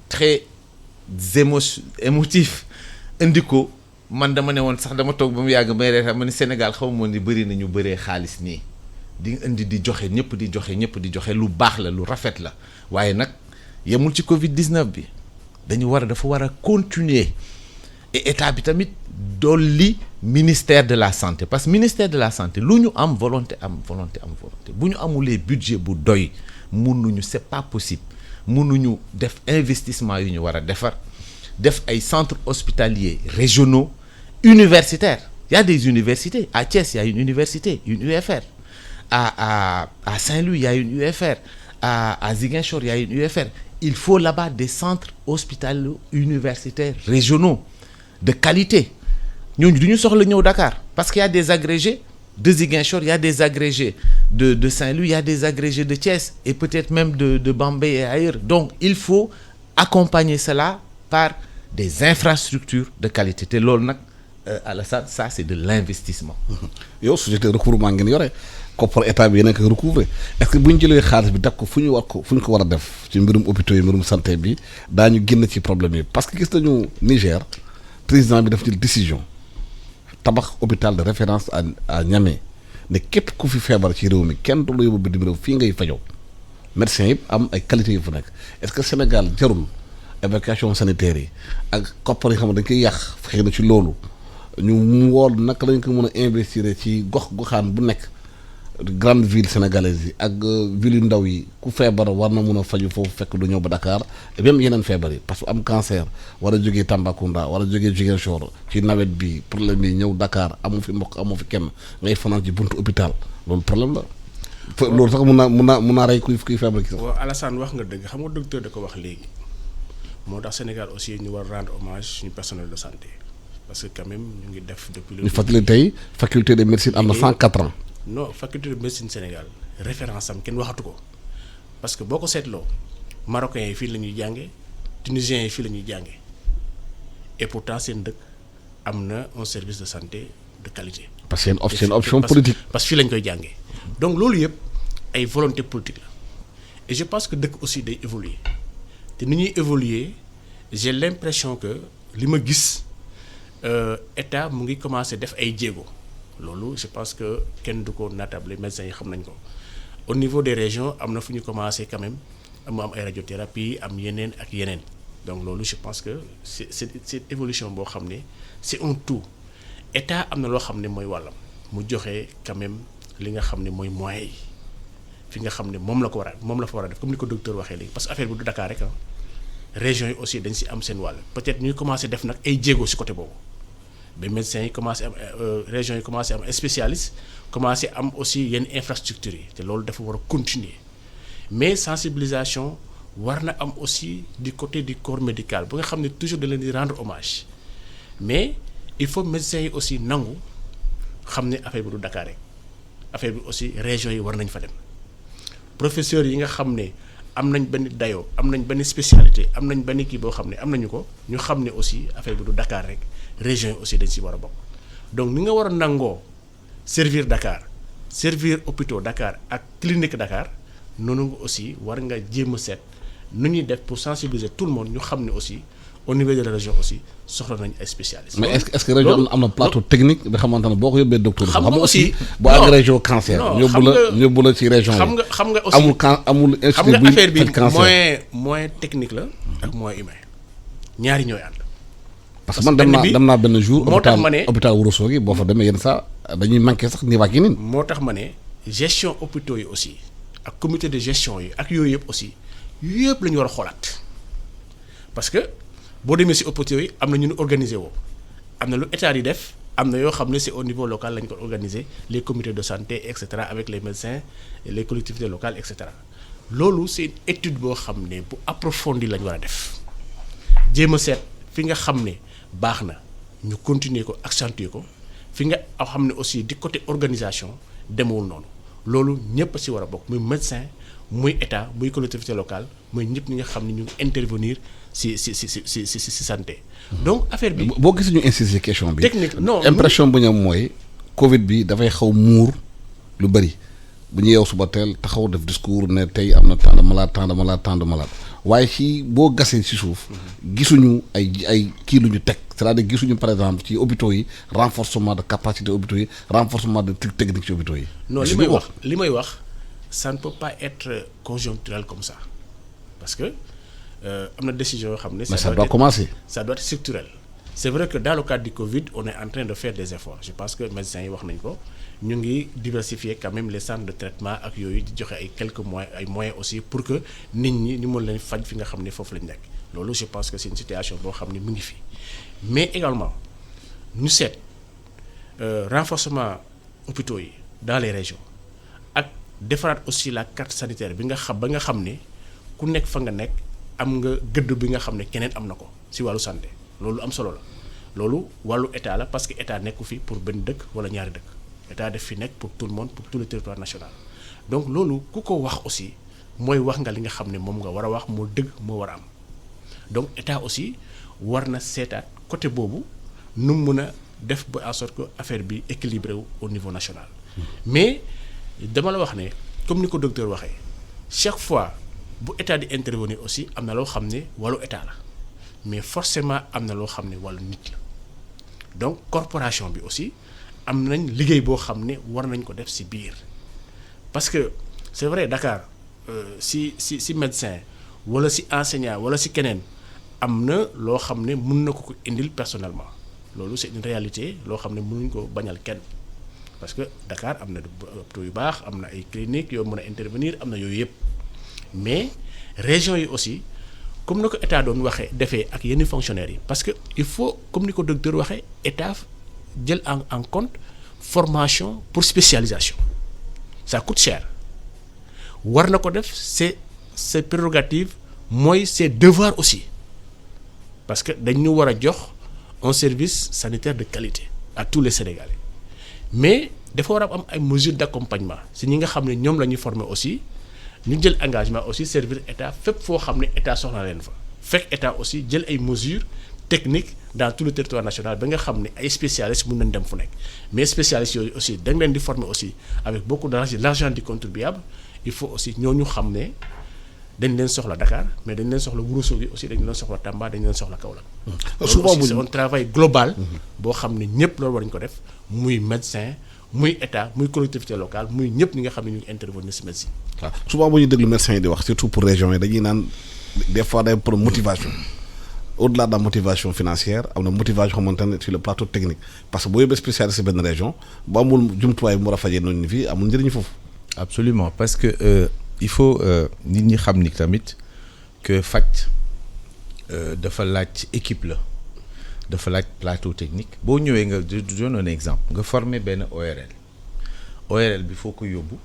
très émotive indi ko man dama ne woon sax dama toog ba mu yàgg may reetam ma ni Sénégal xaw ma ni bëri na ñu bëree xaalis nii di indi di joxe ñëpp di joxe lu baax la lu rafet la waaye nag yemul ci Covid 19 bi dafa war a continuer et état bi tamit dolli ministère de la santé parce que ministère de la santé lu ñu am volonté bu ñu amulee budget bu doy mënuñu c'est pas possible mënuñu def investissement yu ñu war a def ay centres hospitaliers régionaux universitaires. Il y a des universités à Thiès, il y a une université, une UFR. À Saint-Louis, il y a une UFR. À Ziguinchor, il y a une UFR. Il faut là-bas des centres hospitaliers universitaires régionaux de qualité. Nous duñu soxla ñëw Dakar parce qu'il y a des agrégés de Ziguinchor, il y a des agrégés de Saint-Louis, il y a des agrégés de Thiès et peut-être même de Bambey et ailleurs. Donc il faut accompagner cela par des infrastructures de qualité. Te loolu nag Alassane, ça c'est de l'investissement. yow société recouvrement ngeen yore koppar état bi yéen a koy recouvrer est-ce que bu ñu jëlee xaalis bi def ko fu ñu ko war a def ci mbirum hôpitaux yi mbirum santé bi daañu génn ci problème yi parce que gis nañu Niger président bi daf jël décision tabax hôpital de référence à Niamey ne képp ku fi feebar ci réew mi kenn du la yóbbu bitim réew fii ngay fajoo médecins yëpp am ay qualité yu fa nekk est-ce que Sénégal jarul évacuation sanitaire yi ak koppar yi xam ne dañ koy yàq xëy na ci loolu. ñu mu wool naka lañ ko mën a investir ci goxaan bu nekk grande ville sénégalaise yi ak ville yu ndaw yi ku feebar war na mën a faju foofu fekk du ñëw ba Dakar et même yeneen feebar yi parce que am cancer war a jógee Tambacounda war a jógee Ziguinchor ci nawet bi problème yi ñëw Dakar amu fi mbokk amu fi kenn ngay fanaan ci buntu hôpital loolu problème la. loolu sax mun naa rey kuy feebar ki sax. waaw Alassane wax nga dëgg xam nga docteur da ko wax léegi moo tax Sénégal aussi ñu war rendre hommage suñu personnel de santé. Parce que quand même ñu ngi def depuis le. ñu fàttali tey faculté de médecine am na 104 ans. non faculté de médecine Sénégal référence am kenn waxatu ko parce que boo ko seetloo marocains yi fii la ñuy jànge tunisiens yi fii la ñuy jànge et pourtant seen dëkk am na un service de santé de qualité. parce que c'est une option politique. parce que fii la ñu koy jàngee donc loolu yëpp ay volonté politique la et je pense que dëkk aussi day évoluer te ni ñuy évoluer j'ai l'impression que li ma gis. État mu ngi commencé def ay jéego loolu je pense que kenn du ko natable médecins yi xam nañ ko au niveau des régions am na fu ñu commencé quand même mu am ay radiothérapie am yeneen ak yeneen donc loolu je pense que c'est évolution boo xam ne c'est un tout État am na loo xam ne mooy wàllam mu joxe quand même li nga xam ne mooy moyens yi fi nga xam ne moom la fa war a def comme ni ko docteur waxee léegi parce que affaire bi du Dakar rek ah régions yi aussi dañ si am seen wàll peut-être ñuy commencé def nag ay jéego si côté boobu. ba médecins yi commencé am régions yi commencé am ay spécialistes commencé am aussi yenn infrastructures yi te loolu dafa war a continuer mais sensibilisation war na am aussi du côté du corps médical ba nga xam ne toujours da leen di rendre hommage mais il faut médecins yi aussi nangu xam ne affaire bi du Dakar rek affaire bi aussi régions yi war nañ fa dem professeurs yi nga xam ne am nañ benn dayoo am nañ benn spécialité am nañ benn kii boo xam ne am nañu ko ñu xam ne aussi affaire bi du Dakar rek régions yi aussi dañ si war a bokk donc ni nga war a nangoo servir Dakar servir hôpitaux Dakar ak clinique Dakar noonu nga aussi war nga jéem a seet nu ñuy def pour sensibiliser tout le monde ñu xam ne aussi au niveau de la région aussi soxla nañ ay spécialistes. mais est-ce que région am na plateau technique bi xamante ne boo ko yóbbee docteur. xam nga aussi bu àgg région cancer. yóbbu la ci région yi. xam nga aussi amul xam nga affaire bi moyen technique la ak moyen humain ñaari ñooy ànd. parce que man dem naa benn jour. moo tax ma ne hôpital Ourossogui boo fa demee yenn saa dañuy manqué sax nii ak yeneen. moo tax ma ne gestion hôpitaux yi aussi ak comité de gestion yi ak yooyu yëpp aussi yëpp la ñu war a xoolaat parce que boo demee si hôpitaux yi am na ñu organiser woo am na lu état di def am na yoo xam ne c'est au niveau local lañ ko organiser les comités de santé et cetera avec les médecins les collectivités locales et cetera loolu c'est une étude boo xam ne bu approfondie la ñu war a def jéem a seet fi nga xam ne baax na ñu continuer ko accentuer ko fi nga xam ne aussi di côté organisation demewul noonu loolu ñëpp si war a bokk muy médecin muy état muy collectivité locale muy ñëpp ñi nga xam ne ñu ngi intervenir si santé. donc affaire bi. boo gisee ñu insister question bi. technique non impression bu ñu am mooy Covid bi dafay xaw muur lu bëri bu ñu yeew suba teel taxaw def discours ne tey am na tant de malade waaye ci boo gasee ci suuf. gisuñu ay kii lu ñu teg c'est-à-dire gisuñu par exemple ci hôpitaux yi renforcement de capacité hôpitaux yi renforcement de trucs techniques ci hôpitaux yi. non li may wax ça ne peut pas être conjoncturel comme ça parce que am na décision yoo xam ne. mais ça doit commencer. ça doit être structurel c'est vrai que dans le cadre du Covid on est en train de faire des efforts je pense que médecins yi wax nañ ko ñu ngi diversifier quand même les centres de traitement ak yooyu di joxe ay quelques moyens aussi pour que nit ñi ñu mën leen faj fi nga xam ne foofu lañ nekk loolu je pense que c'est une situation boo xam ne mu ngi fi mais également ñu seet renforcement hôpitaux yi dans les régions ak defaraat aussi la carte sanitaire bi nga xam ba nga xam ne ku nekk fa nga nekk am nga gëdd bi nga xam ne keneen am na ko ci wàllu santé loolu am solo la loolu wàllu état la parce que état nekku fi pour benn dëkk wala ñaari dëkk état def fi nekk pour tout le monde pour tout le territoire national donc loolu ku ko wax aussi mooy wax nga li nga xam ne moom nga war a wax moo dëgg moo war a am donc état aussi war na seetaat côté boobu nu mu mën a def ba en sorte que affaire bi équilibré wu au niveau national mais dama la wax ne comme ni ko docteur waxee chaque fois bu état di intervenir aussi am na loo xam ne wàllu état la mais forcément am na loo xam ne wàllu nit la donc corporation bi aussi am nañ liggéey boo xam ne war nañ ko def ci biir parce que c'est vrai Dakar ci médecin walla ci enseignant walla ci keneen am na loo xam ne mun na ko indil personnellement loolu c'est une réalité loo xam ne mënuñ ko bañal kenn parce que Dakar am na hôpitaux yu baax am na ay cliniques yoo mën a intervenir am na yooyu yëpp mais régions yi aussi comme ni ko état doon waxee defee ak yenn fonctionnaires yi parce que il faut comme ni ko docteur waxee état jël en compte formation pour spécialisation ça coûte cher war na ko def c'est prérogative mooy c'est devoir aussi parce que dañu war a jox un service sanitaire de qualité à tous les Sénégalais mais dafa war a am ay mesures d'accompagnement si ñi nga xam ne ñoom la ñuy former aussi ñu jël engagement aussi servir état fépp foo xam ne état soxla leen fa fekk état aussi jël ay mesures techniques dans tout le territoire national ba nga xam ne ay spécialistes mën nañ dem fu nekk mais spécialistes yooyu aussi da nga leen di former aussi avec beaucoup d'argent du contribuable il faut aussi ñooñu xam ne dañ leen soxla Dakar mais dañ leen soxla Ourossogui aussi dañ leen soxla Tamba dañ leen soxla Kaolack. souvent c'est un travail global. boo xam ne ñëpp loolu war nañu ko def muy médecin muy état muy collectivité locale muy ñëpp ñi nga xam ne ñu ngi intervenir ci médecine. waaw souvent bu ñu déglu médecins yi di wax surtout pour région yi dañuy naan des fois day pour motivation au-delà de la motivation financière am na motivation xamante ne sur le plateau technique parce que boo yóbbee spécialiste benn région bu amul jumtuwaay bu mu war a fajee noonu ni fii amul njëriñ foofu. absolument parce que il faut nit ñi xam ni tamit que faj dafa laaj équipe la dafa laaj plateau technique boo ñëwee nga donne un exemple nga former benn ORL bi foo ko yóbbu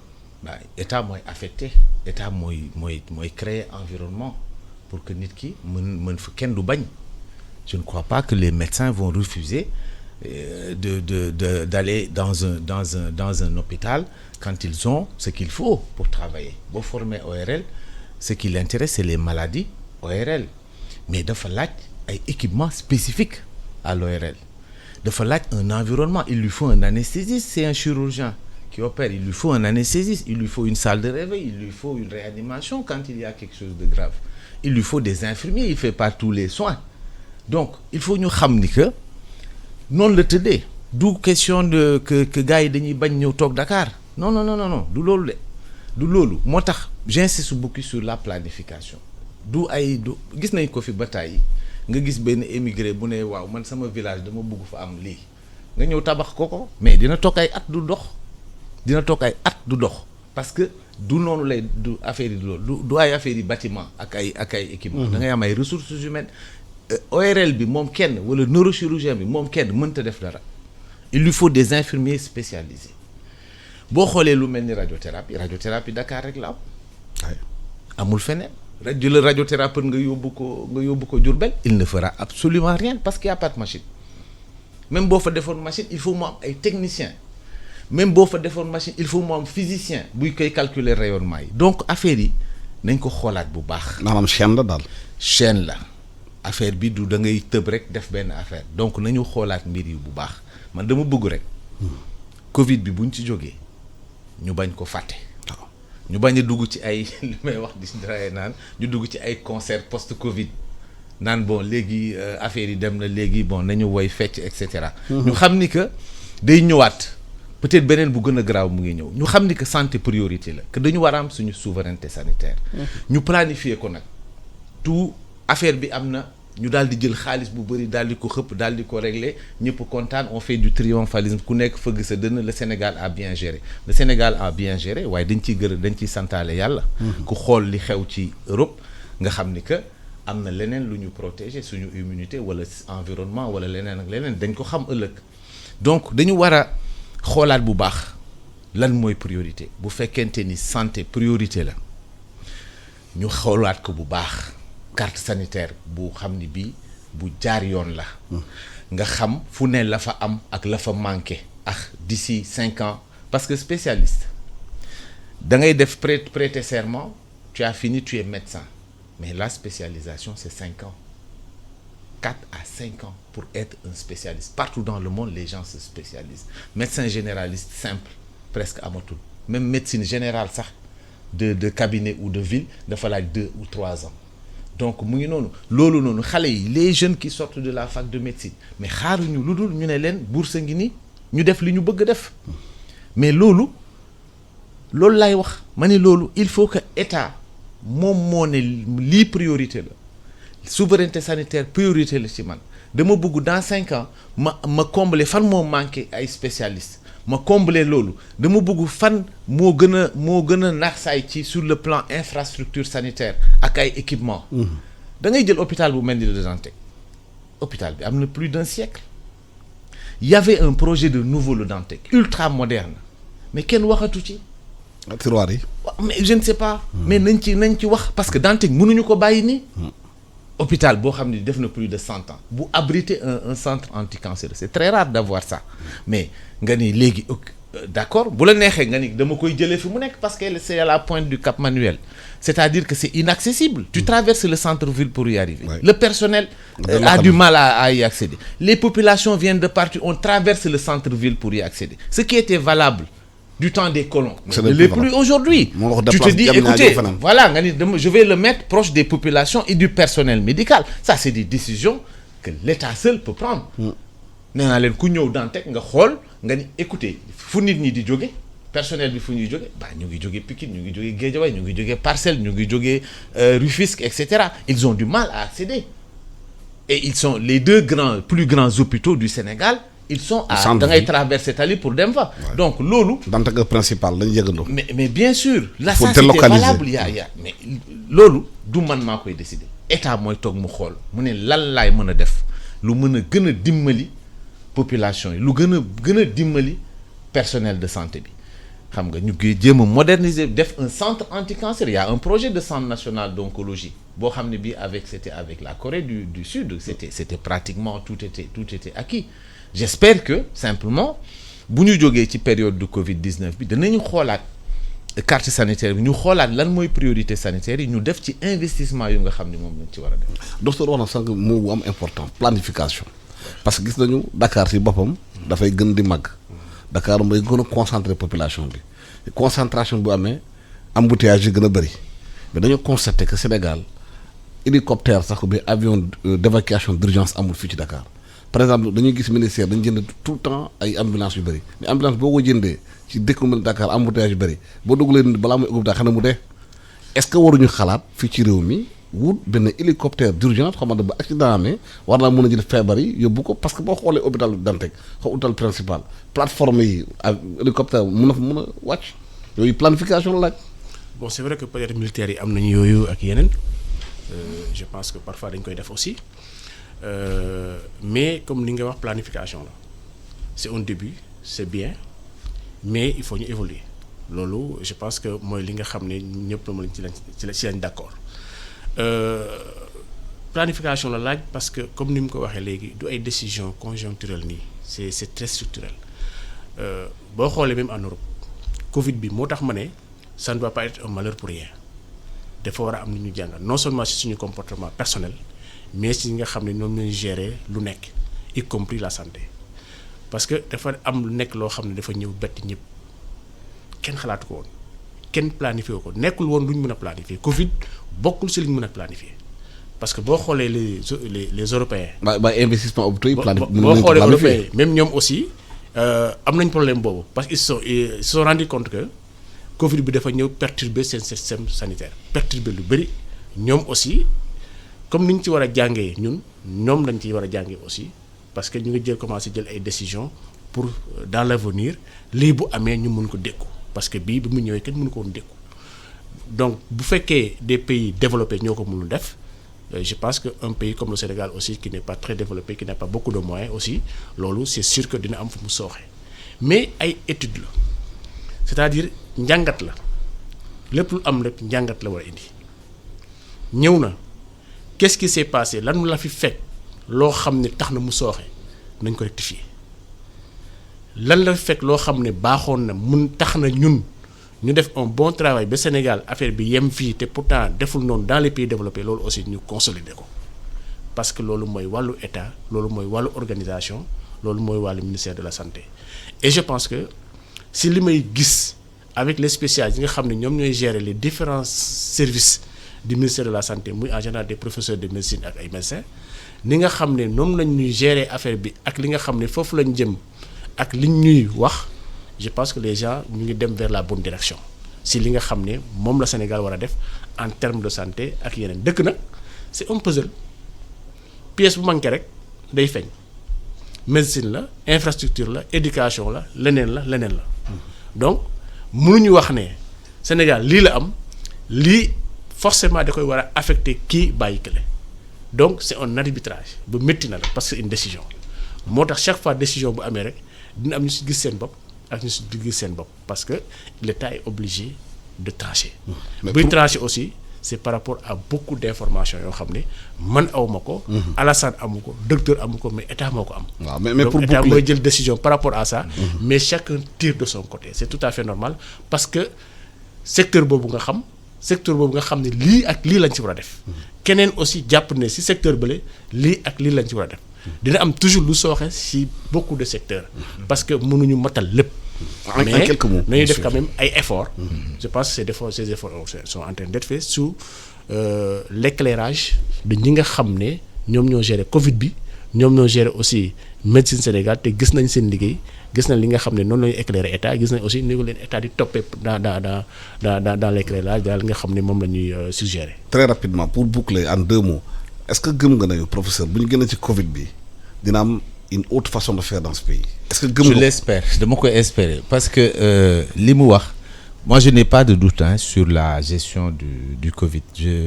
ba état mooy affecté état mooy créer environnement pour que nit ki mën fa kenn du bañ je ne crois pas que les médecins vont refuser d'aller dans un hôpital quand ils ont ce qu'il faut pour travailler boo former ORL ce qui l'intéresse c'est les maladies ORL mais dafa laaj ay équipements spécifiques à l'ORL dafa laaj un environnement il lui faut un anesthésiste c'est un chirurgien qui opère il lui faut un anesthésiste il lui faut une salle de réveil il lui faut une réanimation quand il y a quelque chose de grave il lui faut des infirmiers il fait pas tous les soins donc il faut ñu xam ni que noonu la tëddee du question de que gars yi dañuy bañ ñëw toog Dakar non du loolu du loolu moo tax j'insiste beaucoup sur la planification du gis nañ ko fi bataay yi nga gis benn émigré bu ne waaw man sama village dama bëgg fa am lii nga ñëw tabax ko mais dina toog ay at du dox parce que du noonu lay du affaire yi loolu du ay affaire yi bâtiment ak ay équipement da ngay am ay ressources humaines ORL bi moom kenn wala neurochirurgien bi moom kenn mënta def dara il lui faut des infirmiers spécialisés boo xoolee lu mel ni radiothérapie Dakar rek la am amul feneen radiothérapeute nga yóbbu ko Diourbel il ne fera absolument rien parce qu'il y a pas de machine même boo fa defoon machine il faut mu am ay techniciens même boo fa defoon machine il faut mu am physicien buy koy calculer rayonnement yi donc affaire yi nañ ko xoolaat bu baax. maanaam chaîne la affaire bi du da ngay tëb rek def benn affaire donc nañu xoolaat mbir yi bu baax man dama bëgg rek Covid bi buñ ci jógee ñu bañ ko fàtte. ñu bañ a dugg ci ay li may wax di draye naan ñu dugg ci ay concert post Covid naan bon léegi affaire yi dem na léegi bon nañu woy fecc et cetera. ñu xam ni que day ñëwaat peut-être beneen bu gën a garaaw mu ngi ñëw ñu xam ni que santé priorité la que dañu war a am suñu souveraineté sanitaire. ñu planifier ko nag tout affaire bi am na ñu daal di jël xaalis bu bëri daal di ko xëpp daal di ko régler ñëpp kontaan on fait du triomphalisme ku nekk fëgg sa dënn le Sénégal a bien géré le Sénégal a bien géré waaye dañ ciy santaale yàlla. ku xool li xew ci Europe nga xam ni que am na leneen lu ñu protéger suñu immunité wala environnement wala leneen ak leneen dañ ko xam ëllëg donc dañu war a xoolaat bu baax lan mooy priorité bu fekkente ni santé priorité la ñu xoolaat ko bu baax. carte sanitaire bu xam ni bii bu jaar yoon la nga xam fu ne la fa am ak la fa manqué ak d'ici 5 ans parce que spécialiste da ngay def prêter serment tu as fini tu es médecin mais la spécialisation c'est 5 ans 4 à 5 ans pour être un spécialiste partout dans le monde les gens se spécialisent médecin généraliste simple presque amatul même médecine générale sax de cabinet ou de ville dafa laaj 2 ou 3 ans donc mu ngi noonu loolu noonu xale yi les jeunes qui sortent de la fac de médecine mais xaaruñu lu dul ñu ne leen bourse ngi ni ñu def li ñu bëgg def mais loolu laay wax ma ne loolu il faut que état moom moo ne lii priorité la souveraineté sanitaire priorité la ci man dama bëgg dans 5 ans ma combler fan moo manqué ay spécialistes ma combler loolu dama bëgg fan moo gën a naax saay ci sur le plan infrastructure sanitaire ak ay équipement da ngay jël hôpital bu mel ni Le Dantec hôpital bi am na plus d'un siècle il y avait un projet de nouveau Le Dantec ultra moderne mais kenn waxatu ci tiroir yi mais je ne sais pas mais nañ ci wax parce que Dantec mënuñu ko bàyyi nii hôpital boo xam ne def na plus de 100 ans bu abriter un centre anticancéreux c'est très rare d'avoir ça mais nga ni léegi d'accord bu la neexee nga ni dama koy jëlee fi mu nekk parce que c'est à la pointe du Cap Manuel c'est-à-dire que c'est inaccessible tu traverses le centre-ville pour y arriver le personnel a du mal à y accéder les populations viennent de partout on traverse le centre-ville pour y accéder ce qui était valable du temps des colons ne l'est plus aujourd'hui tu te dis écoutez voilà nga ni je vais le mettre proche des populations et du personnel médical ça c'est des décisions que l'État seul peut prendre nee naa leen ku ñëw Dantec nga xool nga ni écoutez fu nit ñi di jóge personnel bi fu ñuy jóge ñu ngi jóge Pikine ñu ngi jóge Guédiawaye ñu ngi jóge Parcelles ñu ngi jóge Rufisque etc. Ils ont du mal à accéder et ils sont les plus grands hôpitaux du Sénégal ils sont à da ngay traverser tali pour dem fa donc loolu Dantec principal lañu yëgandoo mais bien sûr là ça c'était valable yaa mais loolu du man maa koy décider état mooy toog mu xool mu ne lan laay mën a def lu mën a gën a dimbali population yi lu gën a dimbali personnel de santé bi xam nga ñu ngi jéem a moderniser def un centre anti-cancer il y a un projet de centre national d'oncologie boo xam ne bii c'était avec la Corée du Sud c'était pratiquement tout était acquis j'espère que simplement bu ñu jógee ci période de Covid-19 bi danañu xoolaat carte sanitaire bi ñu xoolaat lan mooy priorité sanitaire yi ñu def ci investissement yu nga xam ne moom lañ ci war a def. docteur wax na sànq moo bu am important planification parce que gis nañu Dakar ci boppam dafay gën di màgg Dakar mooy gën a concentrer population bi concentration bu amee embouteillage yi gën a bëri mais dañoo constater que Sénégal hélicoptère sax bi avion d'évacuation d'urgence amul fii ci Dakar. par exemple dañuy gis ministère dañu jënd tout le temps ay ambulance yu bëri mais ambulance boo ko jëndee ci dëkk mel Dakar embouteillage yu bëri boo duggalee nit balaa muy ëpp xanaa mu dee est-ce que waruñu xalaat fii ci réew mi wut benn hélicoptère d'urgence xamante ba accident amee war naa mën a jël feebar yi yóbbu ko parce que boo xoolee hôpital Dantec hôpital principal plateforme yi ak hélicoptère mën a wàcc yooyu planification la laaj. bon c'est vrai que peut-être militaires yi am nañu yooyu ak yeneen je pense que parfois dañ koy def aussi. Mais comme li nga wax planification la c'est un début c'est bien mais il faut ñu évoluer loolu je pense que mooy li nga xam ne ñëpp la mën ci lañ d'accord planification la laaj parce que comme ni mu ko waxee léegi du ay décisions conjoncturelles nii c'est très structurel boo xoolee même en Europe Covid bi moo tax ma ne ça ne doit pas être un malheur pour rien dafa war a am ni ñu jàngal non seulement ci suñu comportement personnel mais ci nga xam ne ñoom ñooy gérer lu nekk y compris la santé parce que dafa am lu nekk loo xam ne dafa ñëw bett ñëpp kenn xalaatu ko woon kenn planifié ko nekkul woon lu ñu mën a planifier Covid bokkul ci li ñu mën a planifier parce que boo xoolee les Européens. ba investissement hôpitaux yi boo xoolee Européens même ñoom aussi am nañ problème boobu parce que ils se sont rendu compte que Covid bi dafa ñëw perturber seen système sanitaire perturber lu bëri ñoom aussi. comme ni ñu ci war a jàngee ñun ñoom lañ ci war a jàngee aussi parce que ñu ngi commencé jël ay décisions pour dans l'avenir lii bu amee ñu mun ko dékku parce que bii bi mu ñëwee kenn mënu ko woon dékku donc bu fekkee des pays développés ñoo ko mënul def je pense que un pays comme le Sénégal aussi qui n'est pas très développé qui n'a pas beaucoup de moyens aussi loolu c'est sûr que dina am fu mu sooxe mais ay études la c'est-à-dire njàngat la lépp lu am lépp njàngat la war a indi ñëw na qu'est-ce qui s'est passé lan la fi fekk loo xam ne tax na mu sooxe nañ ko rectifier lan la fi fekk loo xam ne baaxoon na mun tax na ñun ñu def un bon travail ba Sénégal affaire bi yem fii te pourtant deful noonu dans les pays développés loolu aussi ñu consolider ko parce que loolu mooy wàllu état loolu mooy wàllu organisation loolu mooy wàllu ministère de la santé et je pense que si li may gis avec les spécialistes yi nga xam ne ñoom ñooy gérer les différents services du ministère de la santé muy en général des professeurs de médecine ak ay médecins ni nga xam ne noonu lañ ñuy gérer affaire bi ak li nga xam ne foofu lañ jëm ak liñ ñuy wax je pense que les gens ñu ngi dem vers la bonne direction si li nga xam ne moom la Sénégal war a def en termes de santé ak yeneen dëkk nag c'est un puzzle pièce bu manqué rek day feeñ médecine la infrastructure la éducation la leneen la donc mënuñu wax ne Sénégal lii la am lii forcément da koy war a affecter kii bàyyi kële donc c'est un arbitrage bu métti na la parce que une décision moo tax chaque fois décision bu amee rek dina am ñu si gis seen bopp ak ñu si gis seen bopp parce que l'État est obligé de trancher. buy trancher aussi c'est par rapport à beaucoup d'informations yoo xam ne man awma ko. Alassane amu ko docteur amu ko mais État moo ko am. waaw mais pour donc État mooy jël décision par rapport à ça. mais chacun tire de son côté c'est tout à fait normal parce que secteur boobu nga xam ne lii ak lii lañ ci war a def. keneen aussi jàpp ne ci secteur bële lii ak lii lañ ci war a def. dina am toujours lu sooxe ci beaucoup de secteurs. parce que mënuñu matal lépp. mais nañu def quand même ay efforts. je pense que ces efforts sont en train d'être faits sous l'éclairage de ñi nga xam ne ñoom ñoo gérer Covid bi ñoom ñoo gérer aussi médecine Sénégal te gis nañ seen liggéey gis nañ li nga xam ne noonu la ñuy éclairer état gis nañ aussi ni ko leen état di toppee dans l'éclairage daal li nga xam ne moom la ñuy suggérer. très rapidement pour boucler en 2 mots est-ce que gëm nga ne professeur bu ñu génnee ci Covid bi dina am une autre façon de faire dans ce pays. Est-ce que gëm nga je l'espère dama koy espérer parce que li mu wax moi je n'ai pas de doute sur la gestion du Covid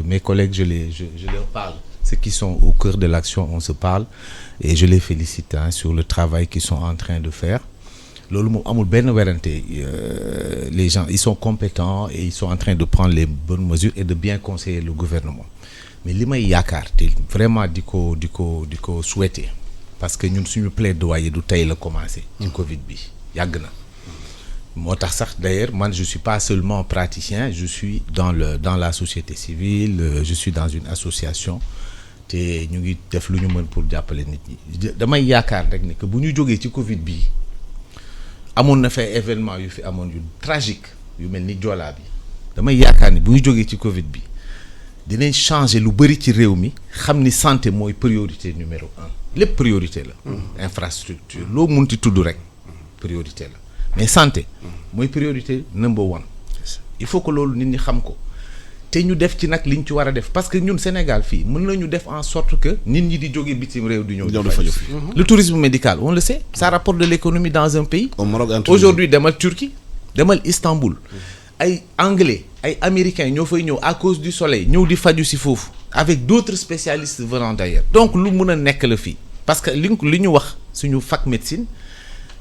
mes collègues je leur parle ceux qui sont au cœur de l'action on se parle et je les félicite sur le travail qu'ils sont en train de faire loolu moom amul benn werante les gens ils sont compétents et ils sont en train de prendre les bonnes mesures et de bien conseiller le gouvernement mais li may yaakaar te vraiment di ko souhaiter parce que ñun suñu plaidoyer du tey la commencé ci Covid bi yàgg na moo tax sax d'ailleurs man je suis pas seulement praticien je suis dans la société civile je suis dans une association te ñu ngi def lu ñu mën pour jàppale nit ñi damay yaakaar rek ne que bu ñu jógee ci Covid bi amoon na fay événement yu fi amoon yu tragique yu mel ni Joola bi damay yaakaar ni bu ñu jógee ci Covid bi dinañ changer lu bari ci réew mi xam ni santé mooy priorité numéro 1 lépp priorité la infrastructure loo munti tudd rek priorité la mais santé mooy priorité number 1 il faut que loolu nit ñi xam ko te ñu def ci nag liñ ci war a def parce que ñun Sénégal fii mën nañu def en sorte que nit ñi di jóge bitim réew di ñëw di faju fii le tourisme médical on le sait ça rapporte de l'économie dans un pays aujourd'hui demal Turquie demal Istanbul ay anglais ay américains ñoo fay ñëw à cause du soleil ñëw di faju ci foofu avec d'autres spécialistes venant d'ailleurs donc lu mën a nekk la fii parce que li ñu wax suñu fac médecine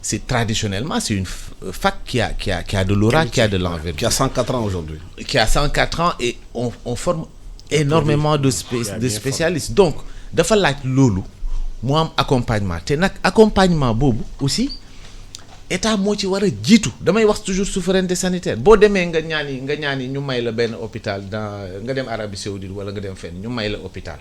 c'est traditionnellement c'est une fac qui a de l'aura qui a de l'envergure qui a 104 ans aujourd'hui qui a 104 ans et on forme énormément de spécialistes donc dafa laaj loolu mu am accompagnement te nag accompagnement boobu aussi état moo ci war a jiitu damay wax toujours souveraineté sanitaire boo demee nga ñaani ñu may la benn hôpital nga dem Arabie Saoudite wala nga dem fenn ñu may la hôpital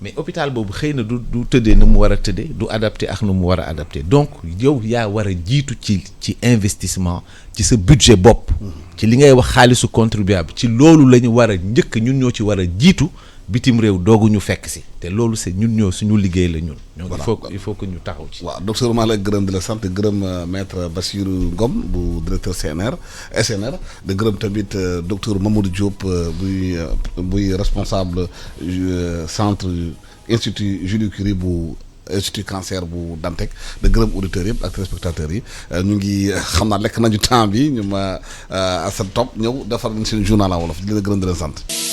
mais hôpital boobu xëy na du tëddee nu mu war a tëddee du adapté ak nu mu war a adapté donc yow yaa war a jiitu ci investissement ci sa budget bopp ci li ngay wax xaalisu contribuable ci loolu la ñu war a njëkk ñun ñoo ci war a jiitu bitim réew dooguñu fekk si te loolu c'est ñun ñoo suñu liggéey la ñun. Voilà. il faut que ñu taxaw ci. waaw docteur maa lay gërëm di la sant gërëm maître Bassirou Ngom bu directeur SNR de gërëm tamit docteur Mamadou Diop buy responsable centre institut Julie Curie bu institut cancer bu Dantec de gërëm auditeurs yëpp ak téléspectateurs yi ñu ngi xam naa lekk nañu temps bi ñu ma sa top ñëw defar nañ seen journal en wolof di leen gërëm di leen sant.